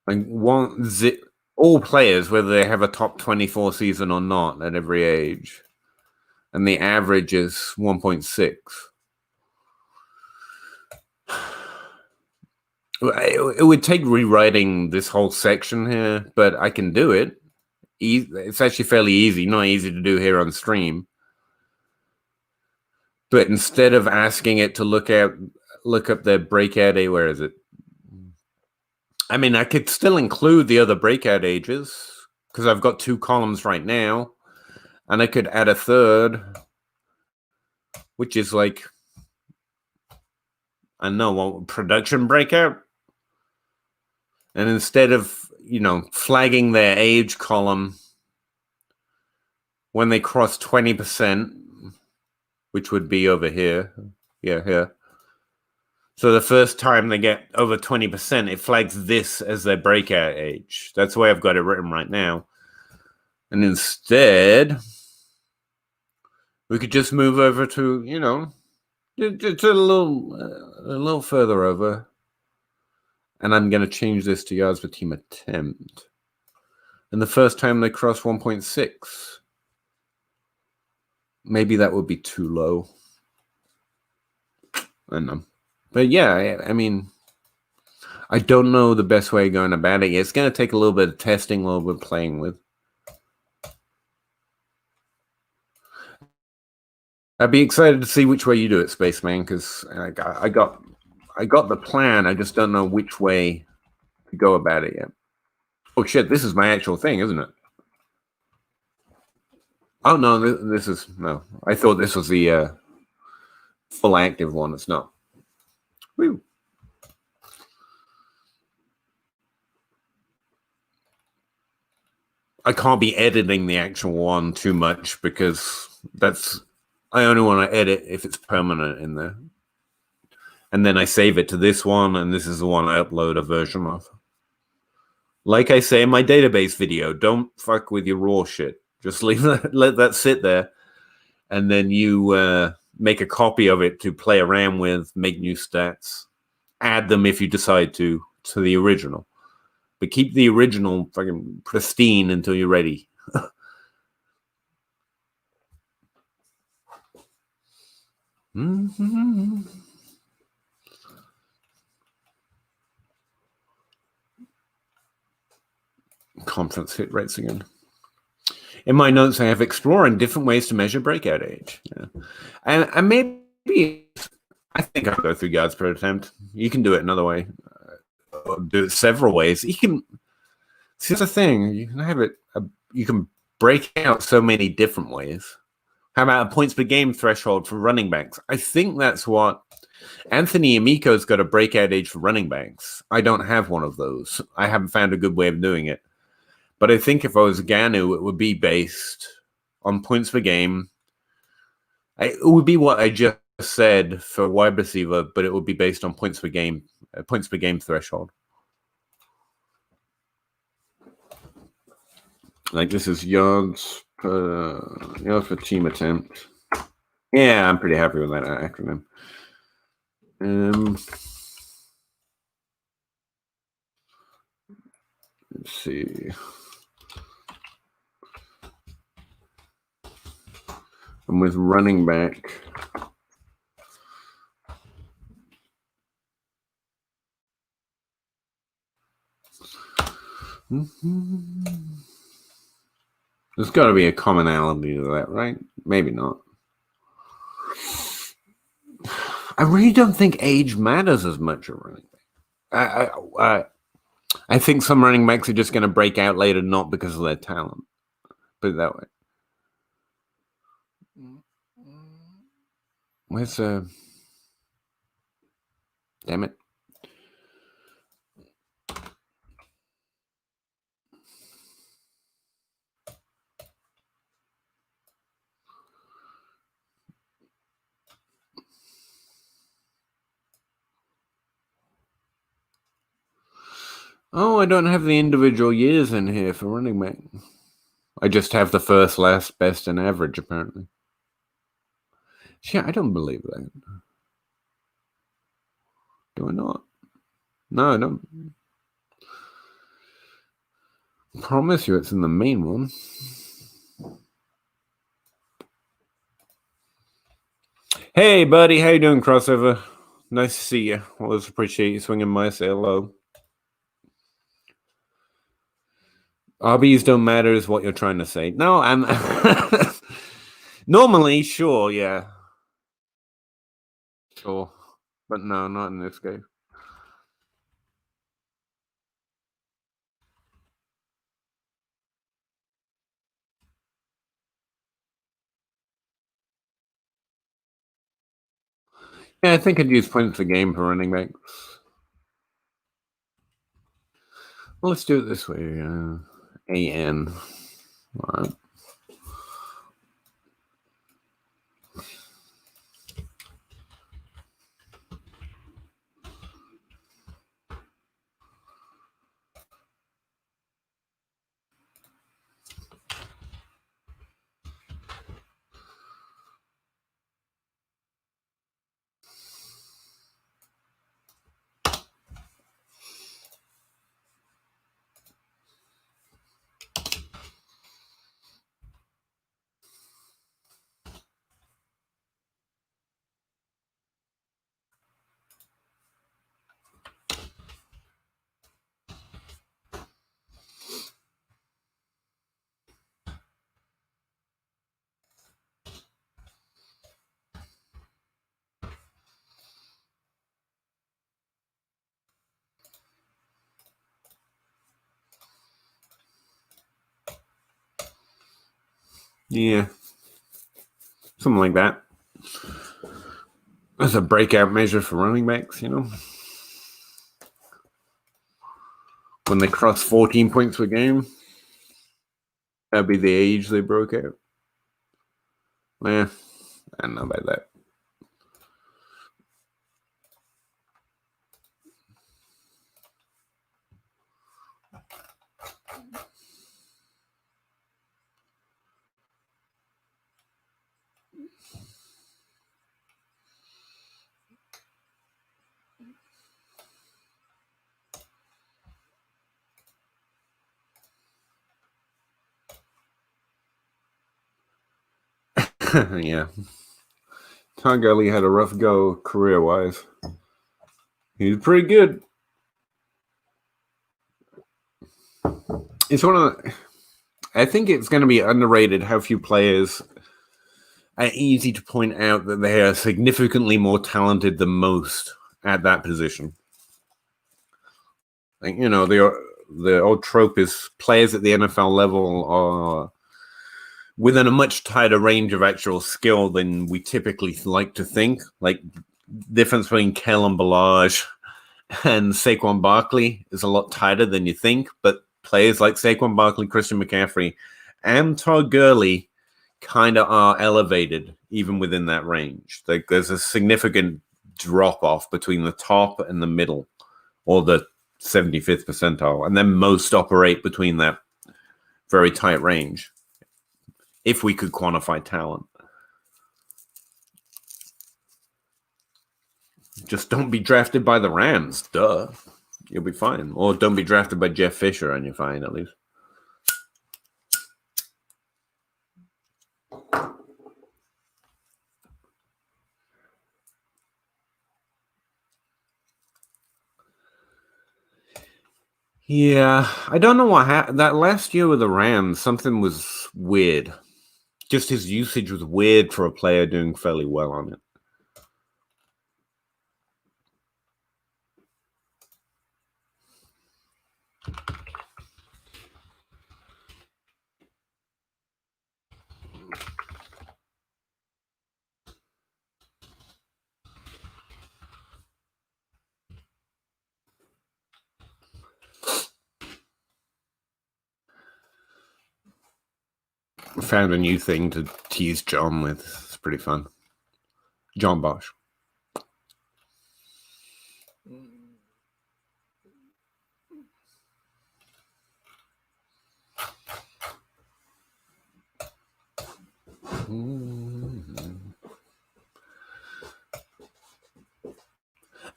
Like all players, whether they have a top 24 season or not, at every age, and the average is 1.6. It would take rewriting this whole section here, but I can do it. It's actually fairly easy, not easy to do here on stream. But instead of asking it to look up their breakout age, where is it? I mean, I could still include the other breakout ages because I've got 2 columns right now, and I could add a third, which is like, I know, production breakout. And instead of, flagging their age column when they cross 20%, which would be over here. Yeah, here. So the first time they get over 20%, it flags this as their breakout age. That's the way I've got it written right now. And instead, we could just move over to, just a little further over. And I'm going to change this to yards per team attempt. And the first time they cross 1.6, maybe that would be too low. I don't know. But yeah, I mean, I don't know the best way of going about it. It's going to take a little bit of testing, a little bit of playing with. I'd be excited to see which way you do it, Spaceman, because I got the plan. I just don't know which way to go about it yet. Oh shit! This is my actual thing, isn't it? Oh no, this is no. I thought this was the full active one. It's not. Woo. I can't be editing the actual one too much because I only want to edit if it's permanent in there. And then I save it to this one, and this is the one I upload a version of. Like I say in my database video, don't fuck with your raw shit. Just let that sit there, and then you make a copy of it to play around with, make new stats, add them if you decide to the original. But keep the original fucking pristine until you're ready. Mm-hmm. Conference hit rates again. In my notes, I have exploring different ways to measure breakout age. Yeah. And maybe I think I'll go through yards per attempt. You can do it another way. Do it several ways. You can. See, that's the thing. You can have it. You can break out so many different ways. How about a points per game threshold for running backs? I think that's what Anthony Amico's got a breakout age for running backs. I don't have one of those. I haven't found a good way of doing it. But I think if I was Ganu, it would be based on points per game It would be what I just said for wide receiver, but it would be based on points per game threshold. Like this is yards per team attempt. Yeah, I'm pretty happy with that acronym. Let's see. And with running back, there's got to be a commonality to that, right? Maybe not. I really don't think age matters as much at running back. I think some running backs are just going to break out later, not because of their talent. Put it that way. Where's damn it. Oh, I don't have the individual years in here for running back. I just have the first, last, best, and average, apparently. Yeah, I don't believe that. Do I not? No, I don't. Promise you it's in the main one. Hey, buddy. How you doing, Crossover? Nice to see you. Always appreciate you swinging by. Say hello. RBs don't matter is what you're trying to say. No, I'm... Normally, sure, yeah. Sure. But no, not in this game. Yeah, I think I'd use points a game for running backs. Well, let's do it this way. AN. All right. Yeah. Something like that. That's a breakout measure for running backs, you know? When they cross 14 points per game, that'd be the age they broke out. Yeah, I don't know about that. Yeah. Todd Gurley had a rough go career-wise. He's pretty good. It's one of the... I think it's going to be underrated how few players are easy to point out that they are significantly more talented than most at that position. Like, you know, the old trope is players at the NFL level are within a much tighter range of actual skill than we typically like to think. Like, difference between Kellen Balaj and Saquon Barkley is a lot tighter than you think, but players like Saquon Barkley, Christian McCaffrey, and Todd Gurley kind of are elevated, even within that range. Like there's a significant drop off between the top and the middle, or the 75th percentile, and then most operate between that very tight range. If we could quantify talent, just don't be drafted by the Rams, duh. You'll be fine. Or don't be drafted by Jeff Fisher and you're fine, at least. Yeah, I don't know what happened. That last year with the Rams, something was weird. Just his usage was weird for a player doing fairly well on it. Found a new thing to tease John with. It's pretty fun. John Bosch.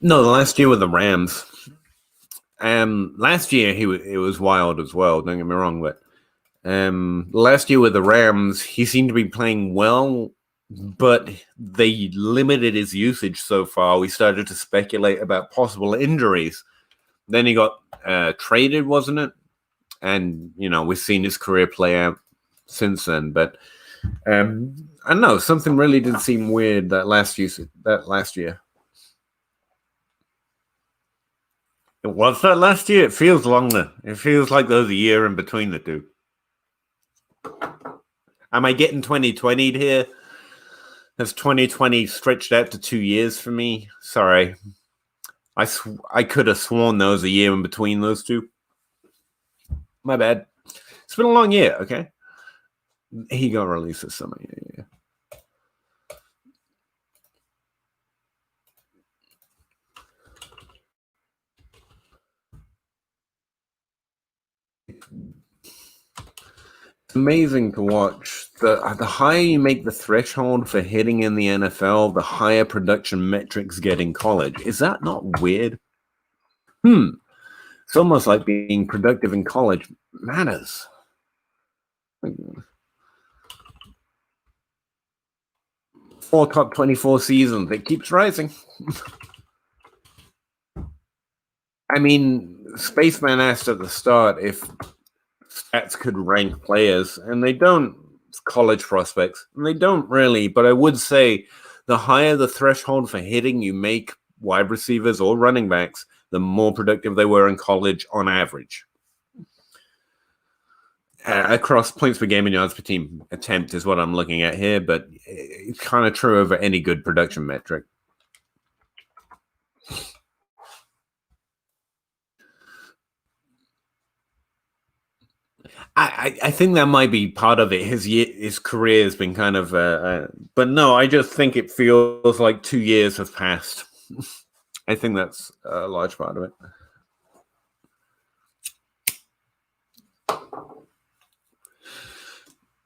No, the last year with the Rams. Last year it was wild as well. Don't get me wrong, but last year with the Rams, he seemed to be playing well, but they limited his usage so far. We started to speculate about possible injuries. Then he got traded, wasn't it? And we've seen his career play out since then. But I don't know, something really did seem weird that last year. It was that last year. It feels longer. It feels like there's a year in between the two. Am I getting 2020'd here? Has 2020 stretched out to 2 years for me? Sorry. I could have sworn there was a year in between those two. My bad. It's been a long year, okay? He got released this summer. Yeah. It's amazing to watch. The higher you make the threshold for hitting in the NFL, the higher production metrics get in college. Is that not weird? It's almost like being productive in college matters. 4 top 24 seasons. It keeps rising. I mean, Spaceman asked at the start if stats could rank players, and they don't. College prospects, and they don't really. But I would say the higher the threshold for hitting you make wide receivers or running backs, the more productive they were in college on average. Across points per game and yards per team attempt is what I'm looking at here, but it's kind of true over any good production metric. I think that might be part of it. His career has been kind of, but no, I just think it feels like 2 years have passed. I think that's a large part of it.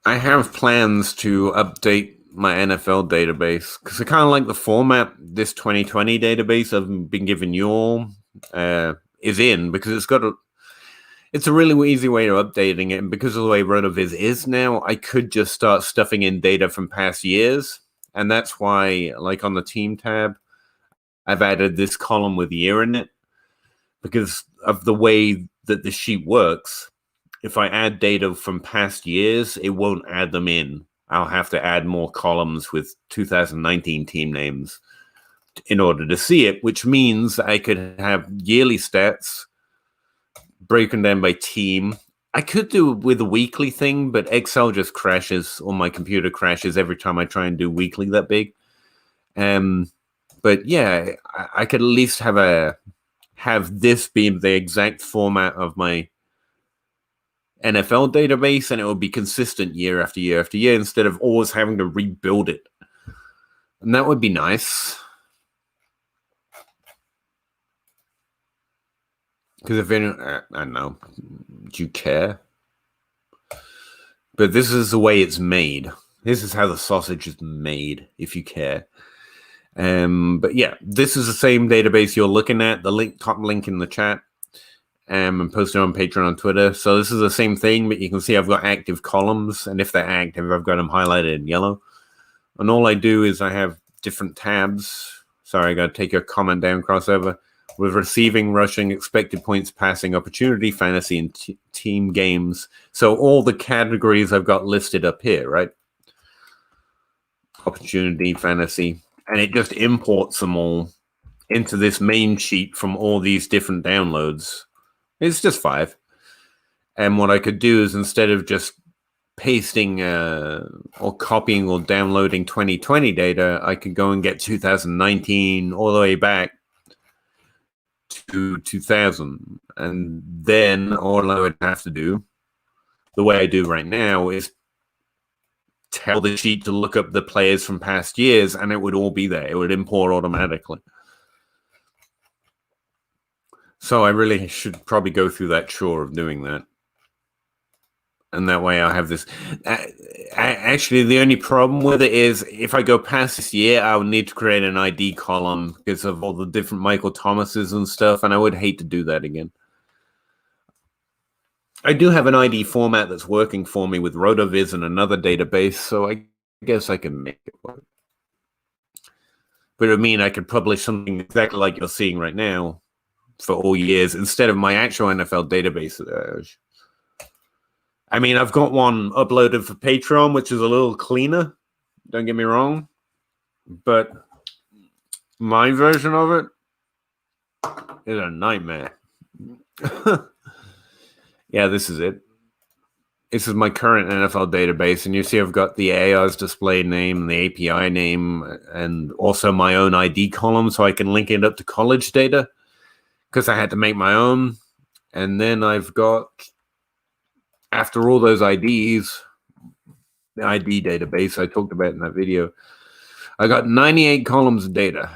I have plans to update my NFL database because I kind of like the format this 2020 database I've been giving you all is in, because it's a really easy way of updating it. And because of the way RotoViz is now, I could just start stuffing in data from past years. And that's why, like on the team tab, I've added this column with year in it, because of the way that the sheet works. If I add data from past years, it won't add them in. I'll have to add more columns with 2019 team names in order to see it, which means I could have yearly stats broken down by team. I could do it with a weekly thing, but Excel just crashes, or my computer crashes every time I try and do weekly that big. But yeah, I could at least have this be the exact format of my NFL database, and it will be consistent year after year after year instead of always having to rebuild it. And that would be nice. Because if any, I don't know, do you care? But this is the way it's made. This is how the sausage is made, if you care. But yeah, this is the same database you're looking at. The top link in the chat. And posted on Patreon and Twitter. So this is the same thing, but you can see I've got active columns. And if they're active, I've got them highlighted in yellow. And all I do is I have different tabs. Sorry, I got to take your comment down, crossover. With receiving, rushing, expected points, passing, opportunity, fantasy, and team games. So all the categories I've got listed up here, right? Opportunity, fantasy. And it just imports them all into this main sheet from all these different downloads. It's just 5. And what I could do is instead of just pasting or copying or downloading 2020 data, I could go and get 2019 all the way back to 2000. And then all I would have to do, the way I do right now, is tell the sheet to look up the players from past years, and it would all be there. It would import automatically. So I really should probably go through that chore of doing that. And that way I'll have this. Actually, the only problem with it is if I go past this year, I'll need to create an ID column because of all the different Michael Thomases and stuff, and I would hate to do that again. I do have an ID format that's working for me with RotoViz and another database, so I guess I can make it work. But it would mean I could publish something exactly like you're seeing right now for all years instead of my actual NFL database. I mean, I've got one uploaded for Patreon, which is a little cleaner. Don't get me wrong. But my version of it is a nightmare. Yeah, this is it. This is my current NFL database. And you see I've got the AI's display name, the API name, and also my own ID column so I can link it up to college data because I had to make my own. And then I've got, after all those IDs, the ID database I talked about in that video, I got 98 columns of data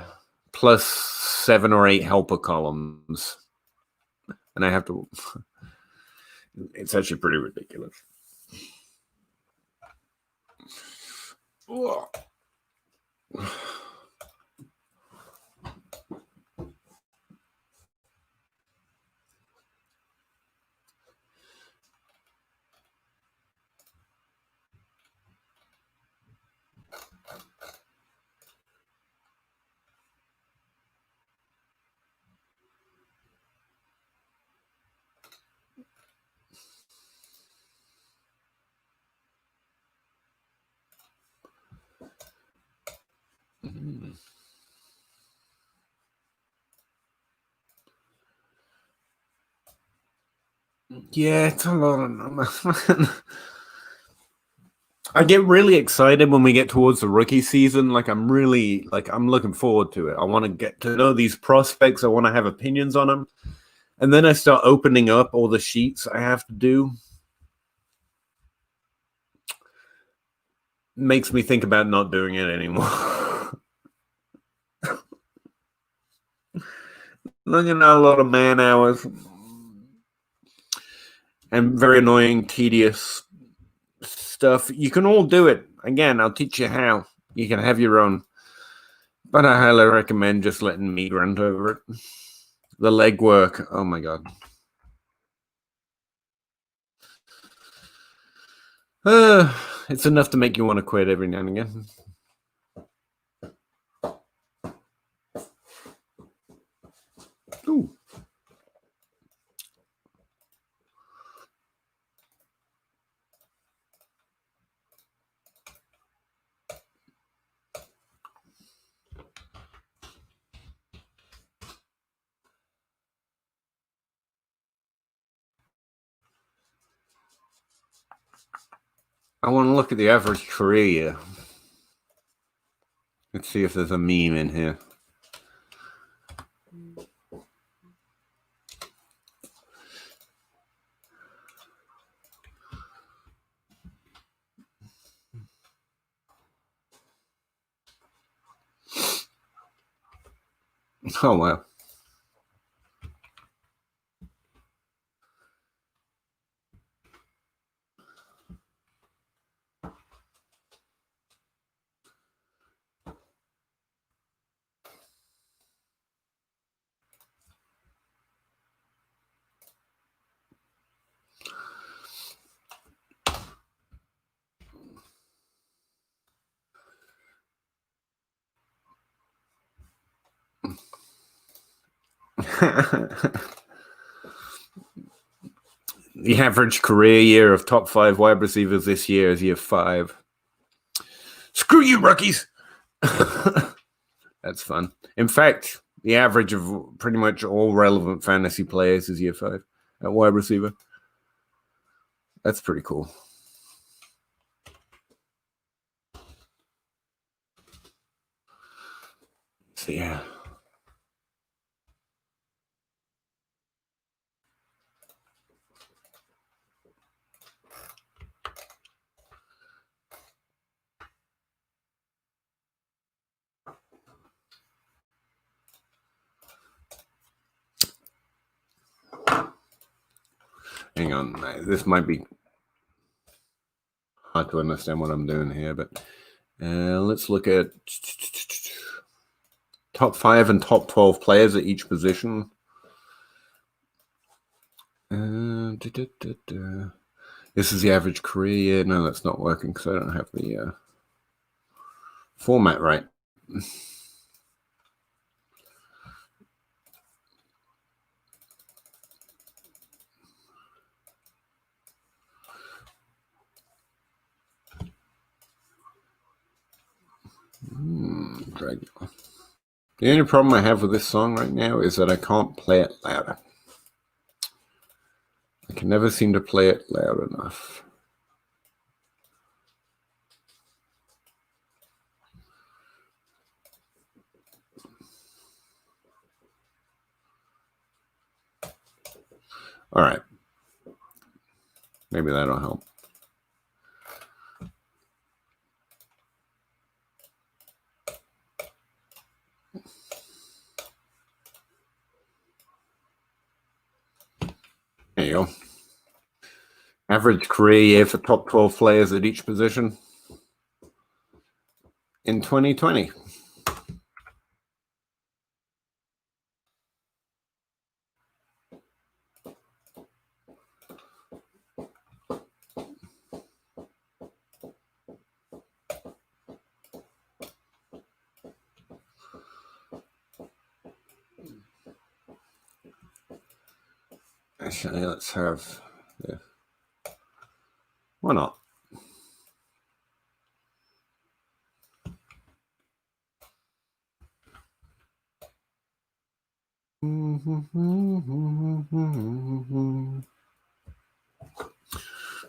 plus 7 or 8 helper columns. And I have to, it's actually pretty ridiculous. Whoa. Yeah, it's a lot of numbers. I get really excited when we get towards the rookie season. I'm looking forward to it. I want to get to know these prospects. I want to have opinions on them. And then I start opening up all the sheets I have to do. Makes me think about not doing it anymore. Looking at a lot of man hours and very annoying, tedious stuff. You can all do it. Again, I'll teach you how. You can have your own. But I highly recommend just letting me grunt over it. The legwork. Oh my God. It's enough to make you want to quit every now and again. Ooh. I want to look at the average career. Let's see if there's a meme in here. Oh, wow. The average career year of top 5 wide receivers this year is year 5. Screw you, rookies. That's fun. In fact, the average of pretty much all relevant fantasy players is year 5 at wide receiver. That's pretty cool. So, yeah. Hang on. This might be hard to understand what I'm doing here, but let's look at top 5 and top 12 players at each position. This is the average career year. No, that's not working because I don't have the format right. Dragula. The only problem I have with this song right now is that I can't play it louder. I can never seem to play it loud enough. All right. Maybe that'll help. There you go. Average career year for top 12 players at each position in 2020. Actually, let's have. Yeah. Why not?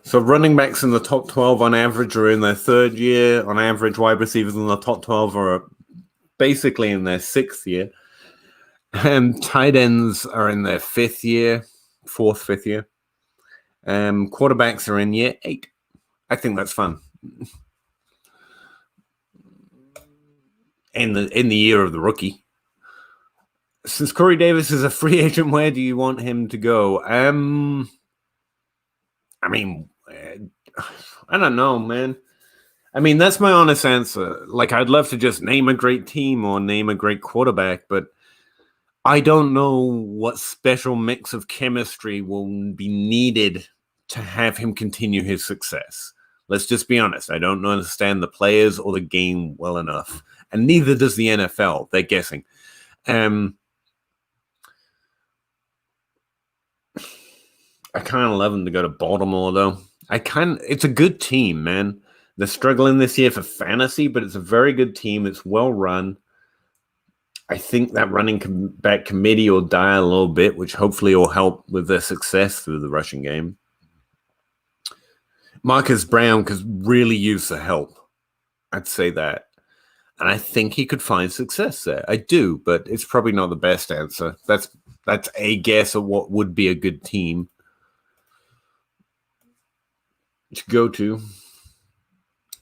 So running backs in the top 12 on average are in their 3rd year. On average, wide receivers in the top 12 are basically in their 6th year. And tight ends are in their 5th year, 4th, 5th year. Quarterbacks are in year 8. I think that's fun. In the year of the rookie. Since Corey Davis is a free agent, where do you want him to go? I mean, I don't know, man. I mean, that's my honest answer. Like, I'd love to just name a great team or name a great quarterback, but I don't know what special mix of chemistry will be needed to have him continue his success. Let's just be honest. I don't understand the players or the game well enough. And neither does the NFL. They're guessing. I kind of love them to go to Baltimore, though. It's a good team, man. They're struggling this year for fantasy, but it's a very good team. It's well run. I think that running back committee will die a little bit, which hopefully will help with their success through the rushing game. Marcus Brown could really use the help. I'd say that. And I think he could find success there. I do, but it's probably not the best answer. That's a guess of what would be a good team to go to.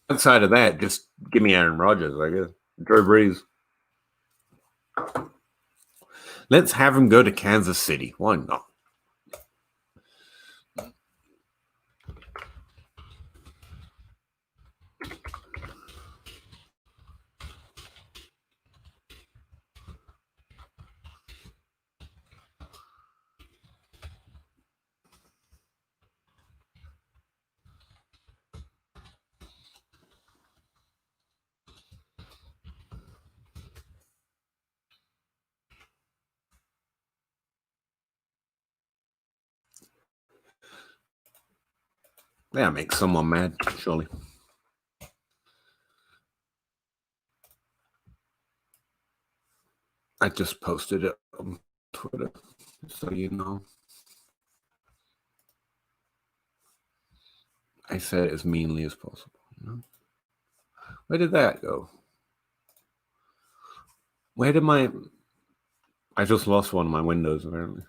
Outside of that, just give me Aaron Rodgers, I guess. Drew Brees. Let's have him go to Kansas City. Why not? That makes someone mad, surely. I just posted it on Twitter, so you know. I said it as meanly as possible. You know? Where did that go? Where did my... I just lost one of my windows, apparently.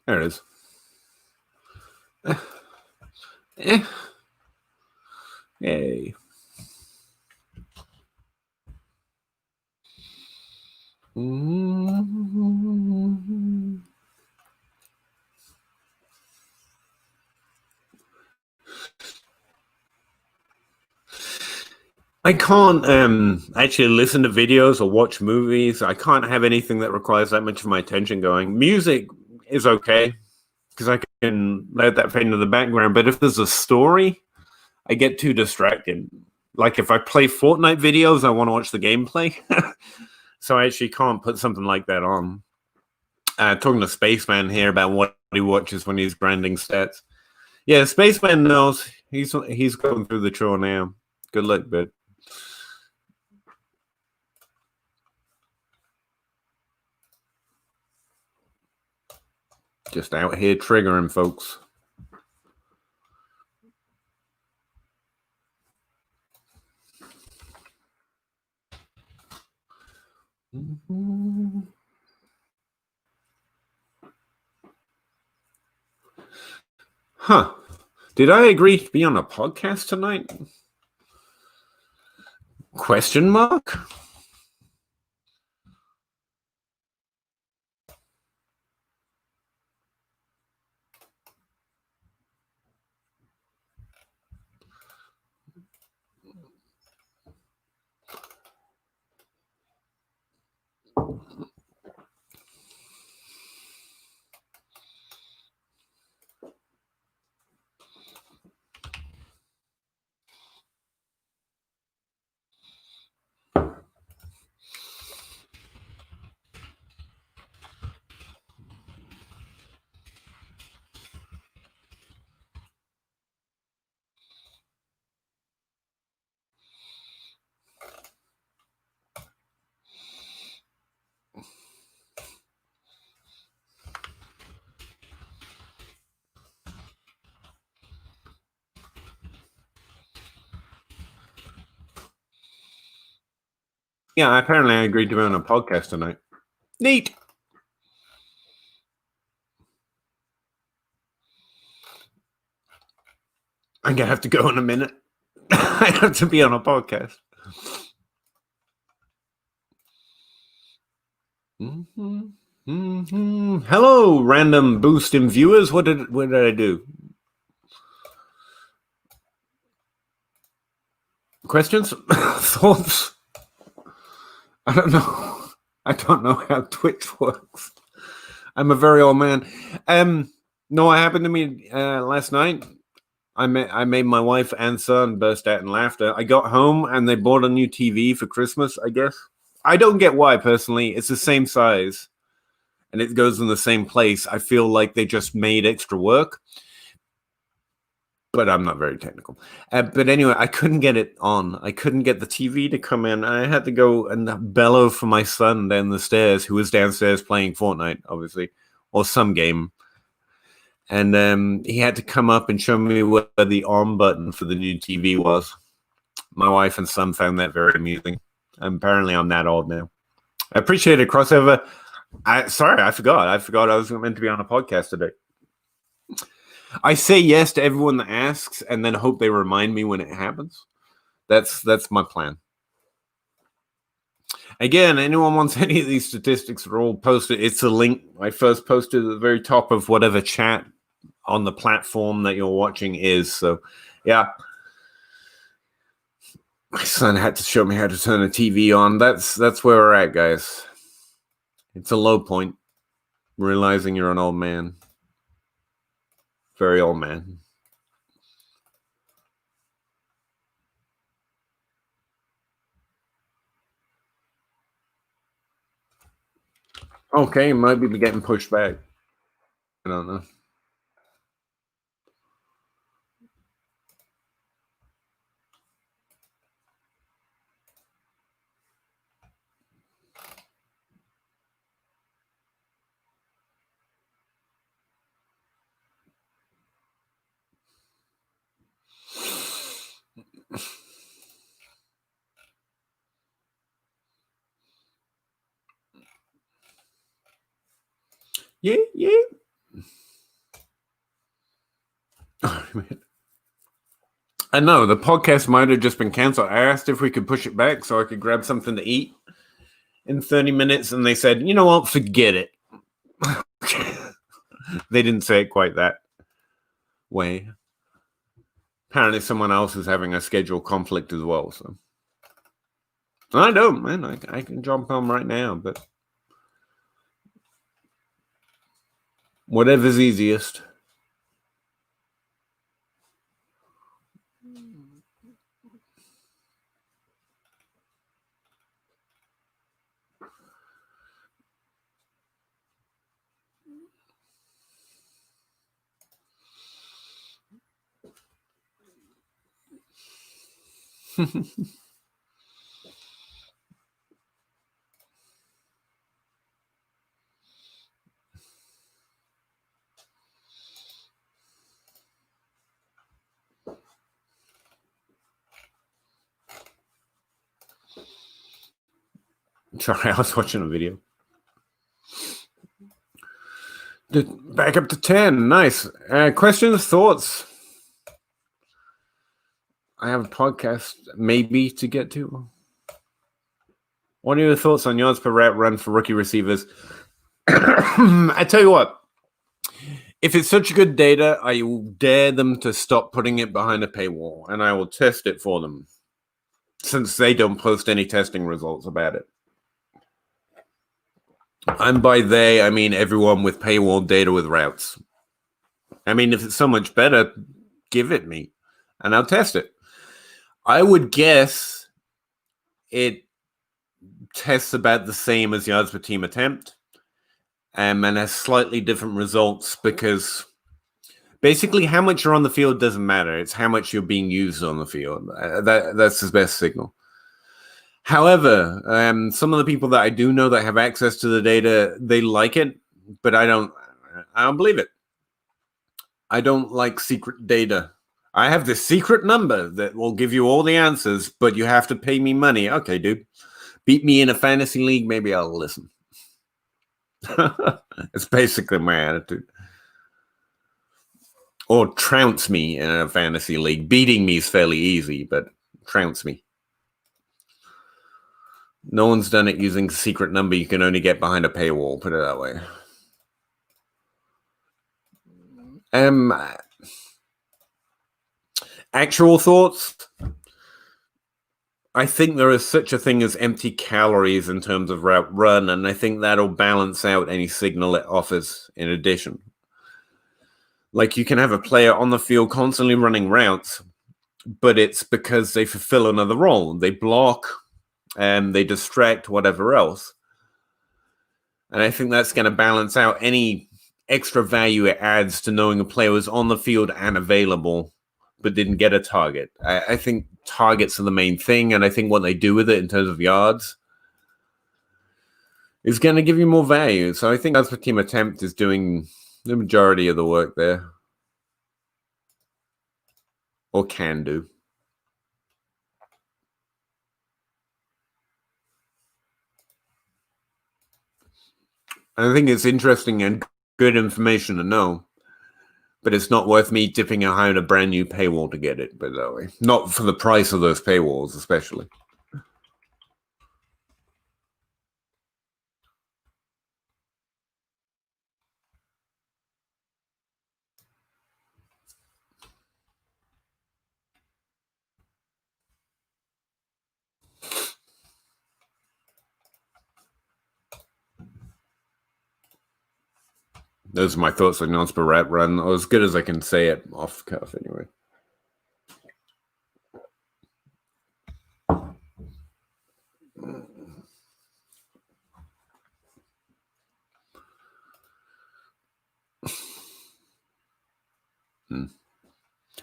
There it is. Yay. I can't actually listen to videos or watch movies. I can't have anything that requires that much of my attention going. Music is okay because I can let that fade into the background. But if there's a story, I get too distracted. Like if I play Fortnite videos, I want to watch the gameplay. So I actually can't put something like that on. Talking to Spaceman here about what he watches when he's grinding stats. Yeah, Spaceman knows. He's going through the chore now. Good luck, bud. Just out here triggering folks. Huh. Did I agree to be on a podcast tonight? Question mark? Yeah, apparently I agreed to be on a podcast tonight. Neat. I'm going to have to go in a minute. I have to be on a podcast. Hello, random boost in viewers. What did I do? Questions? Thoughts? I don't know. I don't know how Twitch works. I'm a very old man. No, what happened to me last night? I made my wife and son burst out in laughter. I got home and they bought a new TV for Christmas, I guess. I don't get why, personally. It's the same size and it goes in the same place. I feel like they just made extra work. But I'm not very technical. But anyway, I couldn't get it on. I couldn't get the TV to come in. I had to go and bellow for my son down the stairs, who was downstairs playing Fortnite, obviously, or some game. And he had to come up and show me where the on button for the new TV was. My wife and son found that very amusing. Apparently, I'm that old now. I appreciate it, Crossover. Sorry, I forgot. I forgot I was meant to be on a podcast today. I say yes to everyone that asks, and then hope they remind me when it happens. That's my plan. Again, anyone wants any of these statistics are all posted. It's a link I first posted at the very top of whatever chat on the platform that you're watching is. So, yeah. My son had to show me how to turn a TV on. That's where we're at, guys. It's a low point. Realizing you're an old man. Very old man. Okay, might be getting pushed back. I don't know. Yeah. I know the podcast might have just been canceled. I asked if we could push it back so I could grab something to eat in 30 minutes, and they said, you know what, forget it. They didn't say it quite that way. Apparently, someone else is having a schedule conflict as well. So I don't, man. I can jump on right now, but whatever's easiest. Sorry, I was watching a video. Back up to 10. Nice. Questions, thoughts? I have a podcast maybe to get to. What are your thoughts on yards per route run for rookie receivers? I tell you what, if it's such good data, I will dare them to stop putting it behind a paywall, and I will test it for them, since they don't post any testing results about it. And by they, I mean everyone with paywall data with routes. I mean, if it's so much better, give it me, and I'll test it. I would guess it tests about the same as yards per team attempt, and has slightly different results because basically how much you're on the field doesn't matter. It's how much you're being used on the field. That's the best signal. However, some of the people that I do know that have access to the data, they like it, but I don't believe it. I don't like secret data. I have this secret number that will give you all the answers, but you have to pay me money. Okay, dude. Beat me in a fantasy league, maybe I'll listen. It's basically my attitude. Or trounce me in a fantasy league. Beating me is fairly easy, but trounce me. No one's done it using a secret number you can only get behind a paywall, put it that way. Actual thoughts? I think there is such a thing as empty calories in terms of route run, and I think that'll balance out any signal it offers in addition. Like, you can have a player on the field constantly running routes, but it's because they fulfill another role. They block and they distract whatever else. And I think that's going to balance out any extra value it adds to knowing a player was on the field and available but didn't get a target. I think targets are the main thing, and I think what they do with it in terms of yards is going to give you more value. So I think that's what team attempt is doing the majority of the work there. Or can do. I think it's interesting and good information to know, but it's not worth me dipping behind a brand new paywall to get it, by the way. Not for the price of those paywalls, especially. Those are my thoughts on Non-Spirat Run, or as good as I can say it off the cuff, anyway.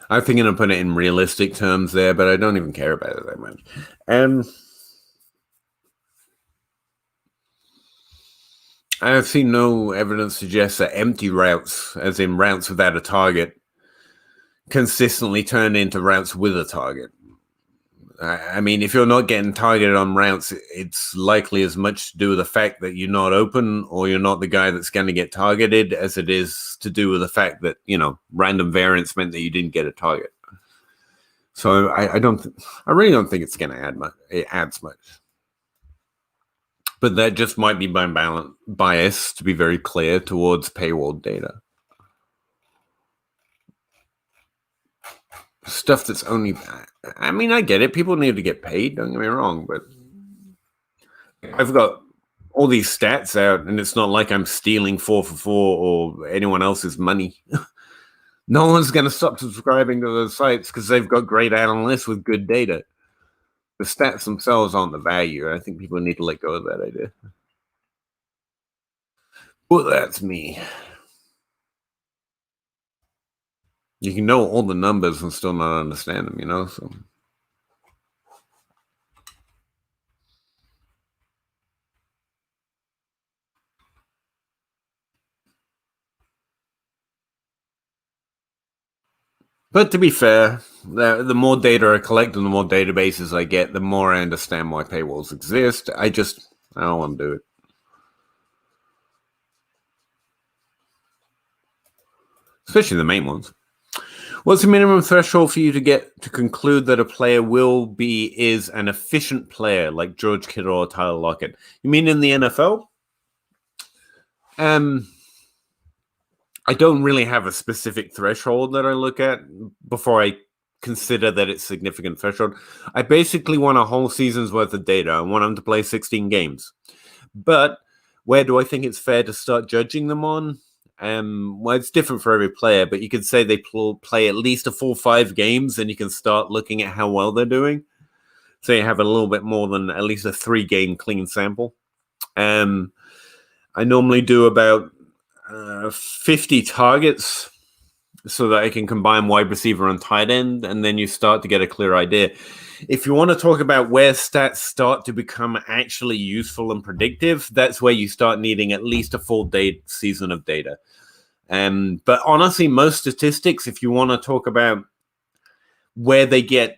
I'm thinking of putting it in realistic terms there, but I don't even care about it that much. I have seen no evidence suggest that empty routes, as in routes without a target, consistently turn into routes with a target. I mean, if you're not getting targeted on routes, it's likely as much to do with the fact that you're not open or you're not the guy that's going to get targeted as it is to do with the fact that, random variance meant that you didn't get a target. So I really don't think it's going to add much. It adds much. But that just might be my bias, to be very clear, towards paywall data. Stuff that's only... I mean, I get it. People need to get paid, don't get me wrong, but I've got all these stats out, and it's not like I'm stealing 4 for 4 or anyone else's money. No one's going to stop subscribing to those sites because they've got great analysts with good data. The stats themselves aren't the value. I think people need to let go of that idea. Well, that's me. You can know all the numbers and still not understand them, so... But to be fair, the more data I collect and the more databases I get, the more I understand why paywalls exist. I don't want to do it. Especially the main ones. What's the minimum threshold for you to get to conclude that a player is an efficient player like George Kittle or Tyler Lockett? You mean in the NFL? I don't really have a specific threshold that I look at before I consider that it's significant threshold. I basically want a whole season's worth of data. I want them to play 16 games. But where do I think it's fair to start judging them on? Well, it's different for every player, but you could say they play at least a full 5 games, and you can start looking at how well they're doing. So you have a little bit more than at least a 3-game clean sample. I normally do about 50 targets so that I can combine wide receiver and tight end, and then you start to get a clear idea. If you want to talk about where stats start to become actually useful and predictive, that's where you start needing at least a full season of data. But honestly, most statistics, if you want to talk about where they get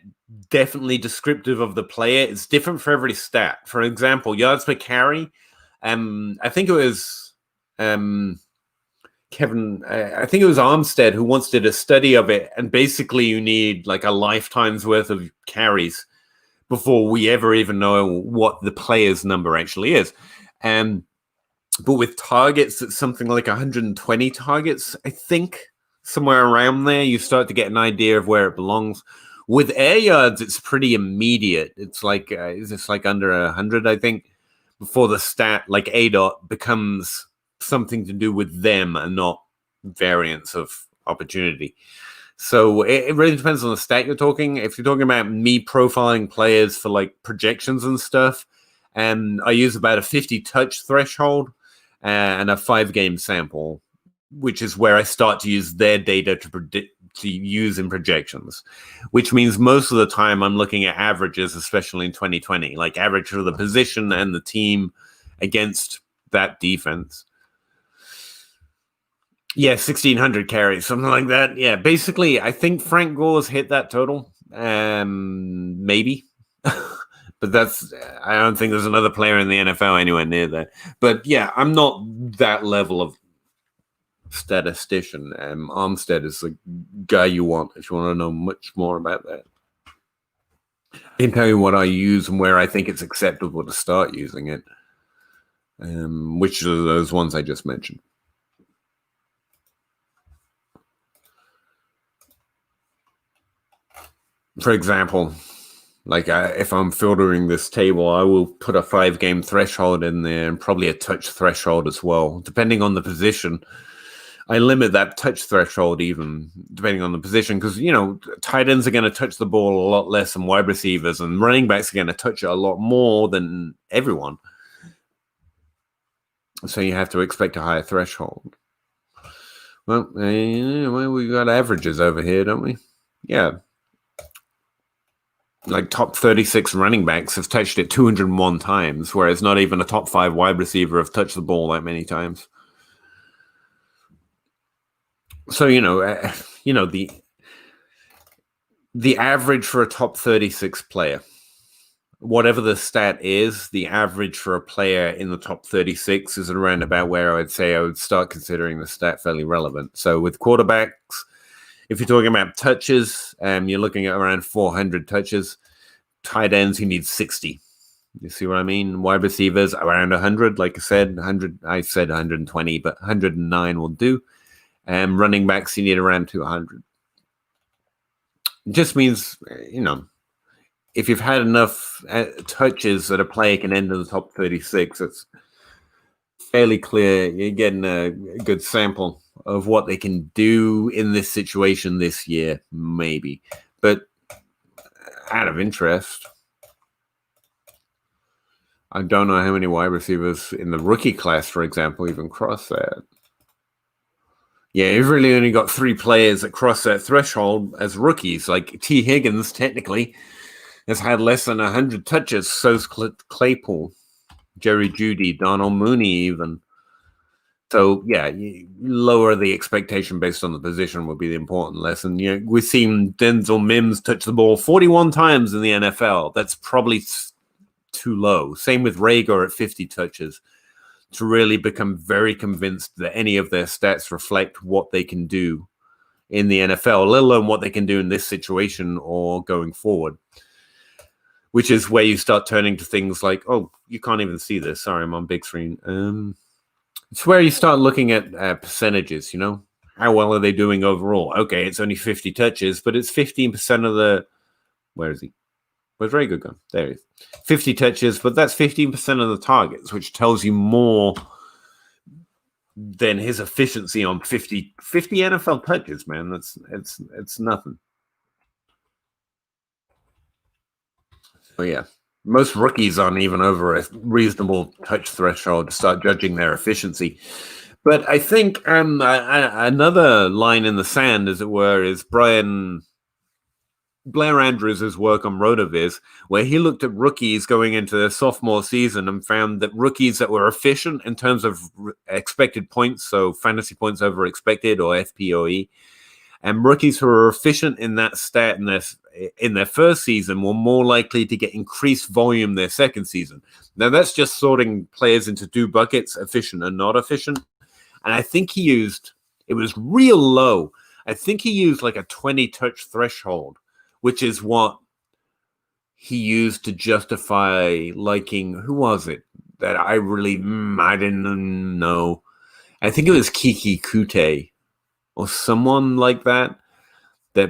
definitely descriptive of the player, it's different for every stat. For example, yards per carry, I think it was I think it was Armstead who once did a study of it, and basically you need like a lifetime's worth of carries before we ever even know what the player's number actually is. But with targets, it's something like 120 targets, I think, somewhere around there. You start to get an idea of where it belongs. With air yards, it's pretty immediate. It's like under 100, I think, before the stat, like ADOT, becomes something to do with them and not variance of opportunity. So it really depends on the stat you're talking. If you're talking about me profiling players for like projections and stuff, and I use about a 50 touch threshold and a 5-game sample, which is where I start to use their data to use in projections, which means most of the time I'm looking at averages, especially in 2020, like average for the position and the team against that defense. Yeah, 1,600 carries, something like that. Yeah, basically, I think Frank Gore's hit that total. Maybe. But I don't think there's another player in the NFL anywhere near that. But yeah, I'm not that level of statistician. Armstead is the guy you want if you want to know much more about that. I can tell you what I use and where I think it's acceptable to start using it. Which are those ones I just mentioned. For example, like if I'm filtering this table, I will put a 5-game threshold in there and probably a touch threshold as well, depending on the position. I limit that touch threshold even depending on the position because, tight ends are going to touch the ball a lot less than wide receivers, and running backs are going to touch it a lot more than everyone. So you have to expect a higher threshold. Well, we got averages over here, don't we? Yeah. Like top 36 running backs have touched it 201 times, whereas not even a top 5 wide receiver have touched the ball that many times. So, the average for a top 36 player, whatever the stat is, the average for a player in the top 36 is around about where I would say I would start considering the stat fairly relevant. So with quarterbacks, if you're talking about touches, you're looking at around 400 touches. Tight ends, you need 60. You see what I mean? Wide receivers, around 100. Like I said, 100. I said 120, but 109 will do. Running backs, you need around 200. It just means, if you've had enough touches that a player can end in the top 36, it's fairly clear you're getting a good sample of what they can do in this situation this year, maybe. But out of interest, I don't know how many wide receivers in the rookie class, for example, even cross that. Yeah, you've really only got 3 players that cross that threshold as rookies. Like T. Higgins, technically, has had less than 100 touches. So's Claypool, Jerry Jeudy, Donald Mooney, even. So, yeah, you lower the expectation based on the position would be the important lesson. We've seen Denzel Mims touch the ball 41 times in the NFL. That's probably too low. Same with Rager at 50 touches to really become very convinced that any of their stats reflect what they can do in the NFL, let alone what they can do in this situation or going forward. Which is where you start turning to things like, oh, you can't even see this. Sorry, I'm on big screen. It's where you start looking at percentages, How well are they doing overall? Okay, it's only 50 touches, but it's 15% of the... Where is he? Where's Rager gone? There he is. 50 touches, but that's 15% of the targets, which tells you more than his efficiency on 50 NFL touches, man. It's nothing. Oh, yeah. Most rookies aren't even over a reasonable touch threshold to start judging their efficiency. But I think another line in the sand, as it were, is Blair Andrews' work on RotoViz, where he looked at rookies going into their sophomore season and found that rookies that were efficient in terms of expected points, so fantasy points over expected or FPOE, and rookies who are efficient in that stat in their first season were more likely to get increased volume their second season. Now, that's just sorting players into 2 buckets, efficient and not efficient. And I think it was real low. I think he used like a 20-touch threshold, which is what he used to justify liking, who was it that I didn't know. I think it was Kiki Kute or someone like that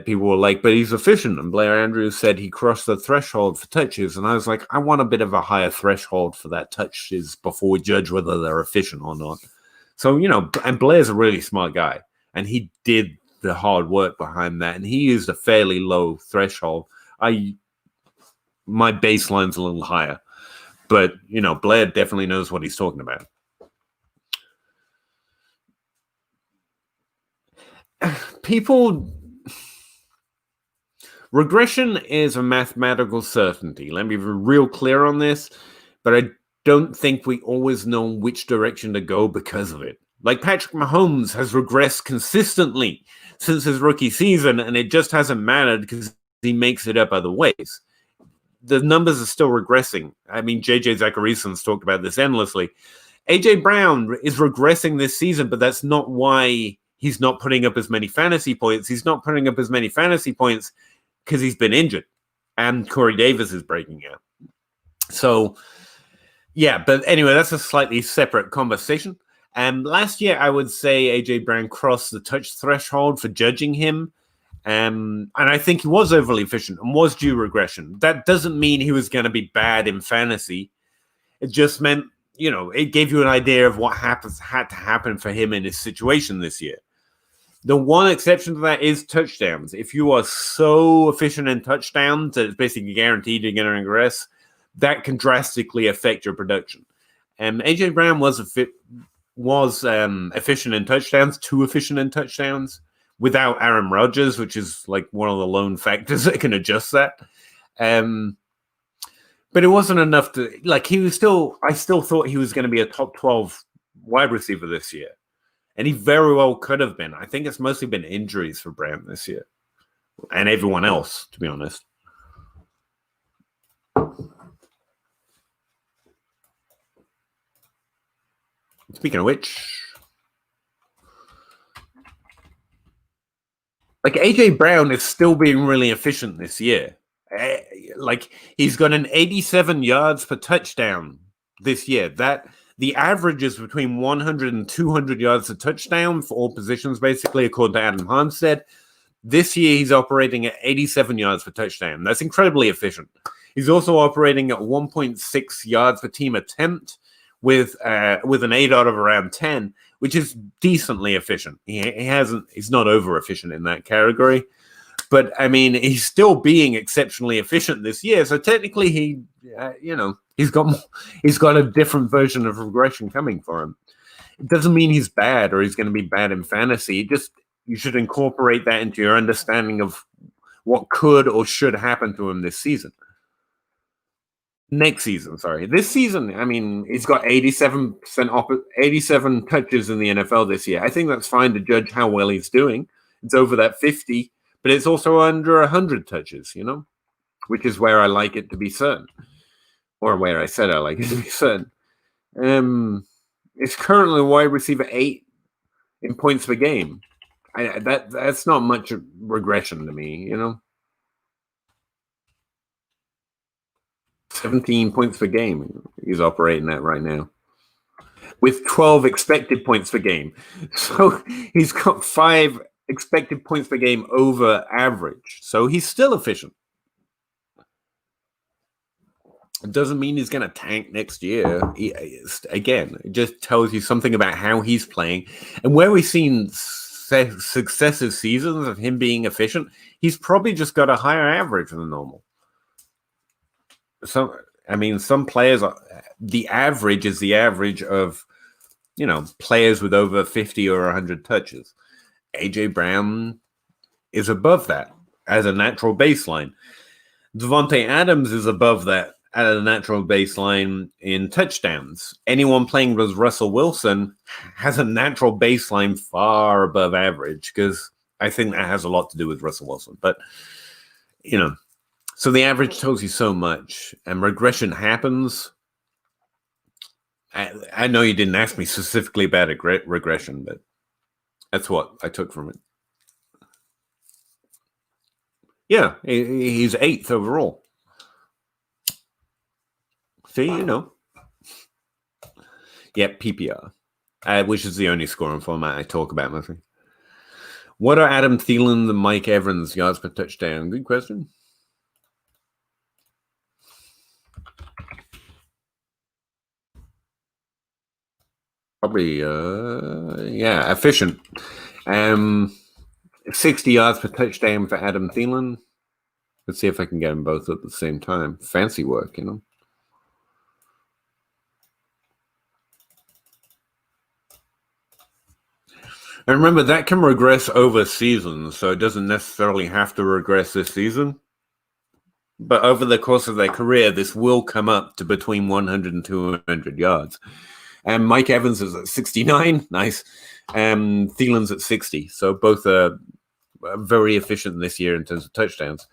people were like, but he's efficient. And Blair Andrews said he crossed the threshold for touches. And I was like, I want a bit of a higher threshold for that touches before we judge whether they're efficient or not. So, and Blair's a really smart guy. And he did the hard work behind that. And he used a fairly low threshold. My baseline's a little higher. But, Blair definitely knows what he's talking about. Regression is a mathematical certainty. Let me be real clear on this, but I don't think we always know which direction to go because of it. Like Patrick Mahomes has regressed consistently since his rookie season, and it just hasn't mattered because he makes it up other ways. the numbers are still regressing. I mean, JJ Zacharyason's talked about this endlessly. AJ Brown is regressing this season, but that's not why he's not putting up as many fantasy points. He's not putting up as many fantasy points because he's been injured, and Corey Davis is breaking out. So, yeah, but anyway, that's a slightly separate conversation. Last year, I would say AJ Brown crossed the touch threshold for judging him. And I think he was overly efficient and was due regression. That doesn't mean he was going to be bad in fantasy. It just meant, it gave you an idea of what had to happen for him in his situation this year. The one exception to that is touchdowns. If you are so efficient in touchdowns that it's basically guaranteed you're going to regress, that can drastically affect your production. AJ Brown was efficient in touchdowns, too efficient in touchdowns, without Aaron Rodgers, which is like one of the lone factors that can adjust that. But it wasn't enough to, I still thought he was going to be a top 12 wide receiver this year. And he very well could have been. I think it's mostly been injuries for Brown this year. And everyone else, to be honest. Speaking of which, AJ Brown is still being really efficient this year. He's got an 87 yards per touchdown this year. That the average is between 100 and 200 yards a touchdown for all positions, basically, according to Adam Harmstead. This year, he's operating at 87 yards per touchdown. That's incredibly efficient. He's also operating at 1.6 yards per team attempt with an ADOT of around 10, which is decently efficient. He's not over efficient in that category, but I mean, he's still being exceptionally efficient this year. So technically, he's got a different version of regression coming for him. It doesn't mean he's bad or he's going to be bad in fantasy. You should incorporate that into your understanding of what could or should happen to him this season. Next season, sorry. This season, I mean, he's got 87 touches in the NFL this year. I think that's fine to judge how well he's doing. It's over that 50, but it's also under 100 touches, which is where I like it to be certain, or where I said I like it to be certain. It's currently wide receiver 8 in points per game. That's not much regression to me, 17 points per game he's operating at right now, with 12 expected points per game. So he's got 5 expected points per game over average. So he's still efficient. It doesn't mean he's going to tank next year. Again, it just tells you something about how he's playing. And where we've seen successive seasons of him being efficient, he's probably just got a higher average than normal. Some players, the average is the average of, players with over 50 or 100 touches. AJ Brown is above that as a natural baseline. Devontae Adams is above that at a natural baseline in touchdowns. Anyone playing with Russell Wilson has a natural baseline far above average, because I think that has a lot to do with Russell Wilson. But, so the average tells you so much, and regression happens. I know you didn't ask me specifically about regression, but that's what I took from it. Yeah, he's 8th overall. See, Yeah, PPR, which is the only scoring format I talk about mostly. What are Adam Thielen and Mike Evans yards per touchdown? Good question. Probably, efficient. 60 yards per touchdown for Adam Thielen. Let's see if I can get them both at the same time. Fancy work, And remember, that can regress over seasons, so it doesn't necessarily have to regress this season. But over the course of their career, this will come up to between 100 and 200 yards. And Mike Evans is at 69. Nice. Thielen's at 60. So both are very efficient this year in terms of touchdowns.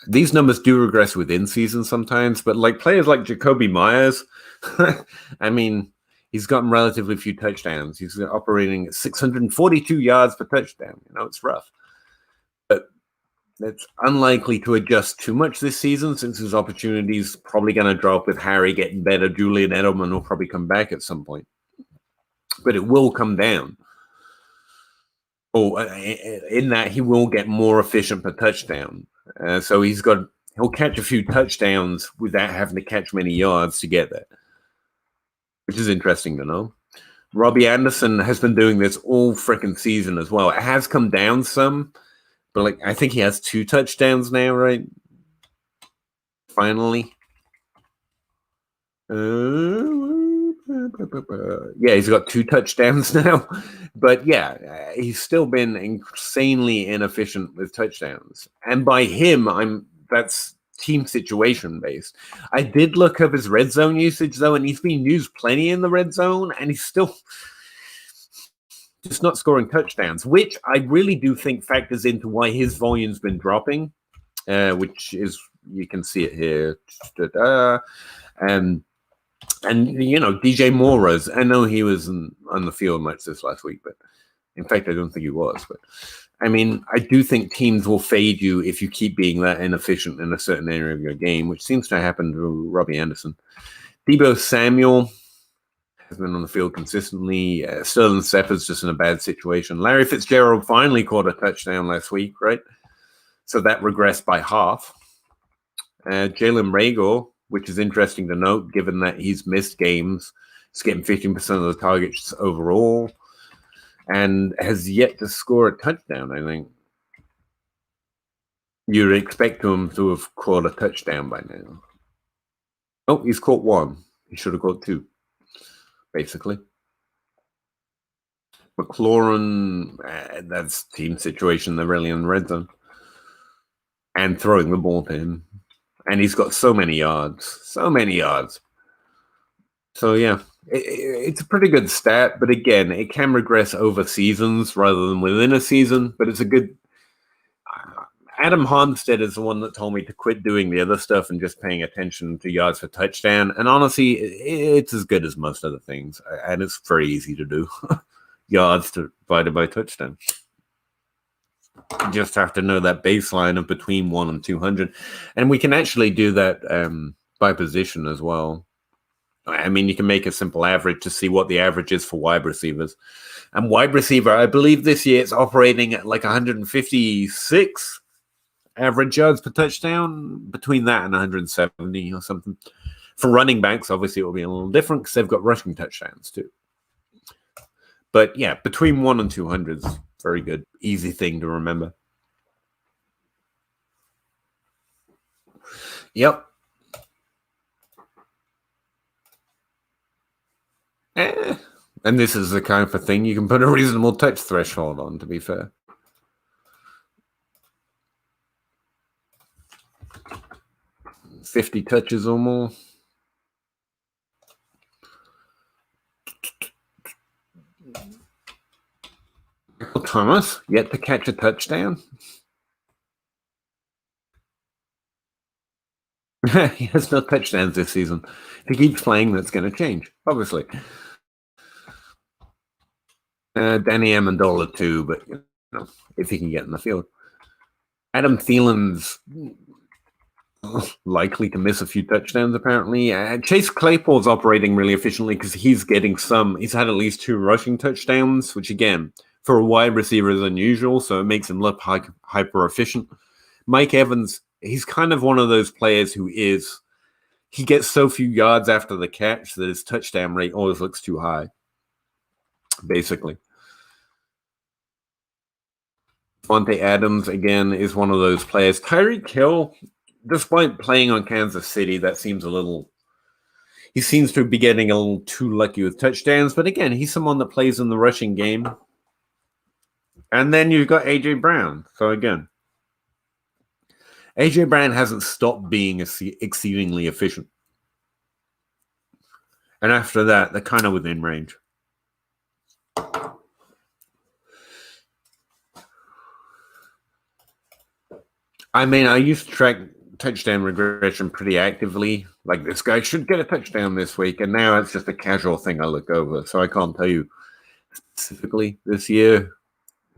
These numbers do regress within season sometimes, but like players like Jacoby Myers, I mean, he's gotten relatively few touchdowns. He's operating at 642 yards per touchdown. It's rough. But it's unlikely to adjust too much this season since his opportunity's probably going to drop with Harry getting better. Julian Edelman will probably come back at some point. But it will come down. In that he will get more efficient per touchdown. So he'll catch a few touchdowns without having to catch many yards to get that, which is interesting to know. Robbie Anderson has been doing this all freaking season as well. It has come down some, but I think he has 2 touchdowns now, right? Finally. Yeah, he's got 2 touchdowns now. But yeah, he's still been insanely inefficient with touchdowns. And by him, that's team situation based. I did look up his red zone usage though, and he's been used plenty in the red zone, and he's still just not scoring touchdowns, which I really do think factors into why his volume's been dropping, which is, you can see it here. And DJ Moore, I know he was on the field much this last week, but in fact, I don't think he was. But I mean, I do think teams will fade you if you keep being that inefficient in a certain area of your game, which seems to happen to Robbie Anderson. Deebo Samuel has been on the field consistently. Sterling Shepard's just in a bad situation. Larry Fitzgerald finally caught a touchdown last week, right? So that regressed by half. Jalen Reagor, which is interesting to note, given that he's missed games. He's getting 15% of the targets overall and has yet to score a touchdown, I think. You'd expect him to have caught a touchdown by now. Oh, he's caught 1. He should have caught 2, basically. McLaurin, that's team situation. They're really in the red zone. And throwing the ball to him. And he's got so many yards. So yeah, it's a pretty good stat. But again, it can regress over seasons rather than within a season. But it's a good... Adam Harmstead is the one that told me to quit doing the other stuff and just paying attention to yards per touchdown. And honestly, it's as good as most other things. And it's very easy to do. Yards divided by touchdown. You just have to know that baseline of between 1 and 200. And we can actually do that by position as well. I mean, you can make a simple average to see what the average is for wide receivers. And wide receiver, I believe this year it's operating at 156 average yards per touchdown, between that and 170 or something. For running backs, obviously it will be a little different because they've got rushing touchdowns too. But yeah, between 1 and 200 is very good. Easy thing to remember. Yep. And this is the kind of thing you can put a reasonable touch threshold on, to be fair. $50 touches or more. Michael Thomas, yet to catch a touchdown. He has no touchdowns this season. If he keeps playing, that's going to change, obviously. Danny Amendola too, but if he can get in the field. Adam Thielen's likely to miss a few touchdowns, apparently. Chase Claypool's operating really efficiently because he's had at least 2 rushing touchdowns, which again, for a wide receiver is unusual, so it makes him look hyper efficient. Mike Evans, he's kind of one of those players he gets so few yards after the catch that his touchdown rate always looks too high, basically. Devontae Adams, again, is one of those players. Tyreek Hill, despite playing on Kansas City, he seems to be getting a little too lucky with touchdowns. But again, he's someone that plays in the rushing game. And then you've got A.J. Brown. So again, A.J. Brown hasn't stopped being exceedingly efficient. And after that, they're kind of within range. I mean, I used to track touchdown regression pretty actively. Like, this guy should get a touchdown this week, and now it's just a casual thing I look over. So I can't tell you specifically this year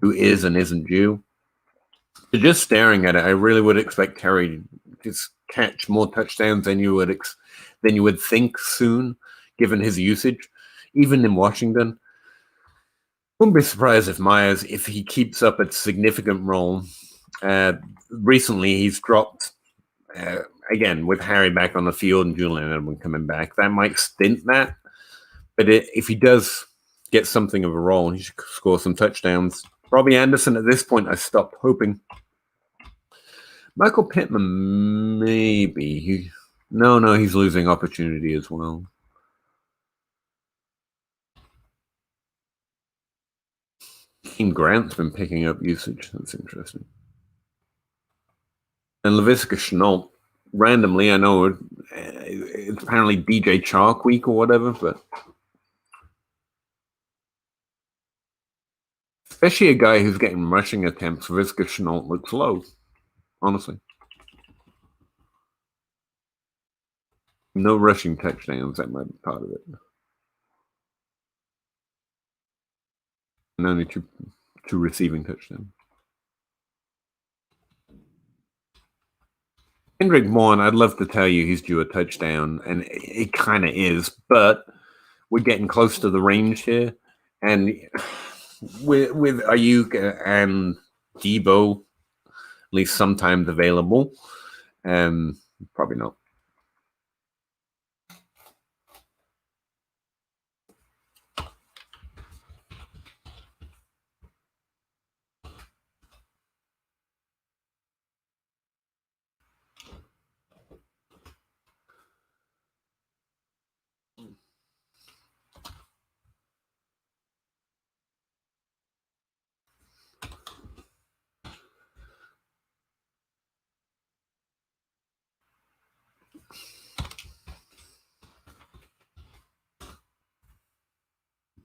who is and isn't due. But just staring at it, I really would expect Terry to catch more touchdowns than you would think soon, given his usage, even in Washington. Wouldn't be surprised if Myers, if he keeps up a significant role. Recently, he's dropped, again, with Harry back on the field and Julian Edelman coming back. That might stint that. But if he does get something of a role, he should score some touchdowns. Robbie Anderson, at this point, I stopped hoping. Michael Pittman, maybe. No, he's losing opportunity as well. King Grant's been picking up usage. That's interesting. And LaVisca Chenault, randomly, I know it's apparently DJ Chark week or whatever, but especially a guy who's getting rushing attempts, LaVisca Chenault looks low, honestly. No rushing touchdowns, that might be part of it. And only two receiving touchdowns. Kendrick Bourne, I'd love to tell you he's due a touchdown, and it kind of is, but we're getting close to the range here. And with Ayuk and Debo, at least sometimes available, probably not.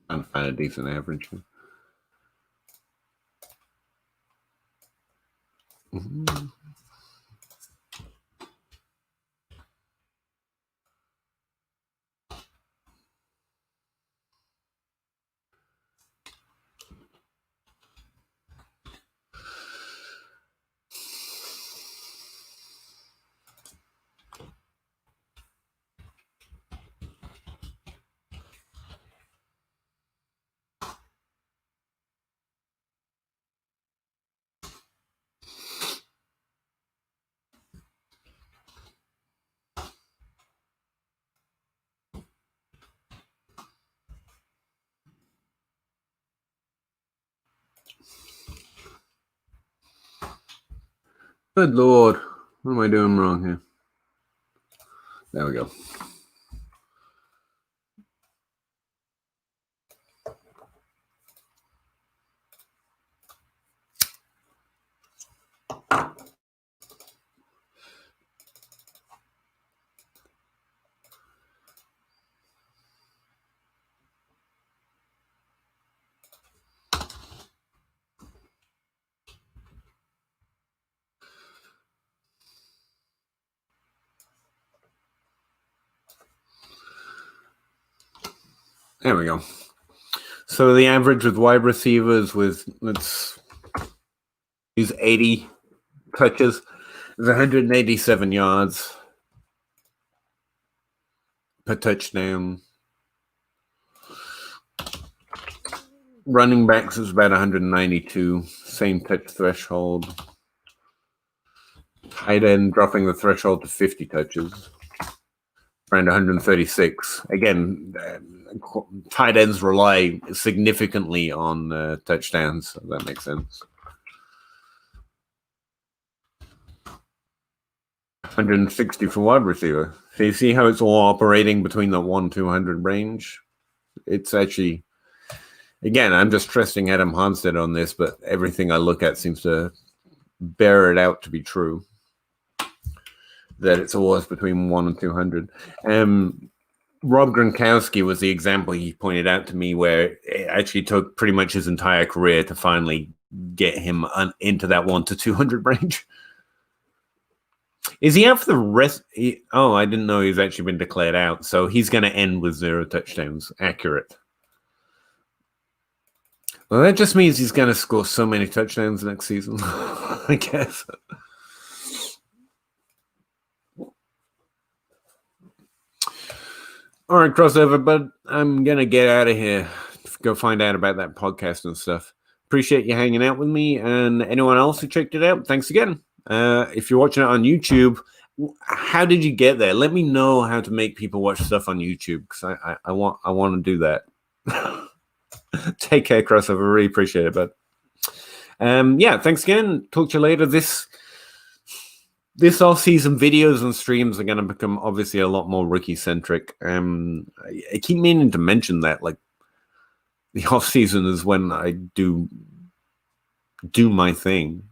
Trying to find a decent average. Mm-hmm. Good Lord. What am I doing wrong here? There we go. There we go. So the average with wide receivers was, let's use 80 touches, is 187 yards per touchdown. Running backs is about 192, same touch threshold. Tight end dropping the threshold to 50 touches, around 136. Again, tight ends rely significantly on touchdowns, so that makes sense. 160 for wide receiver. So you see how it's all operating between the 1-200 range? It's actually, again, I'm just trusting Adam Hanstead on this, but everything I look at seems to bear it out to be true, that it's always between 1 and 200. Rob Gronkowski was the example he pointed out to me, where it actually took pretty much his entire career to finally get him into that 1 to 200 range. Is he out for the rest? Oh, I didn't know he's actually been declared out. So he's going to end with 0 touchdowns. Accurate. Well, that just means he's going to score so many touchdowns next season, I guess. All right, crossover, bud. I'm going to get out of here. Go find out about that podcast and stuff. Appreciate you hanging out with me, and anyone else who checked it out, thanks again. If you're watching it on YouTube, how did you get there? Let me know how to make people watch stuff on YouTube, because I want to do that. Take care, crossover. Really appreciate it, bud. Yeah, thanks again. Talk to you later. This off-season videos and streams are going to become obviously a lot more rookie-centric. I keep meaning to mention that, like, the off-season is when I do my thing.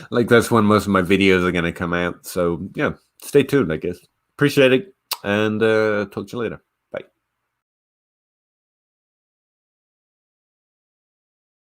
Like, that's when most of my videos are going to come out. So, yeah, stay tuned, I guess. Appreciate it, and talk to you later.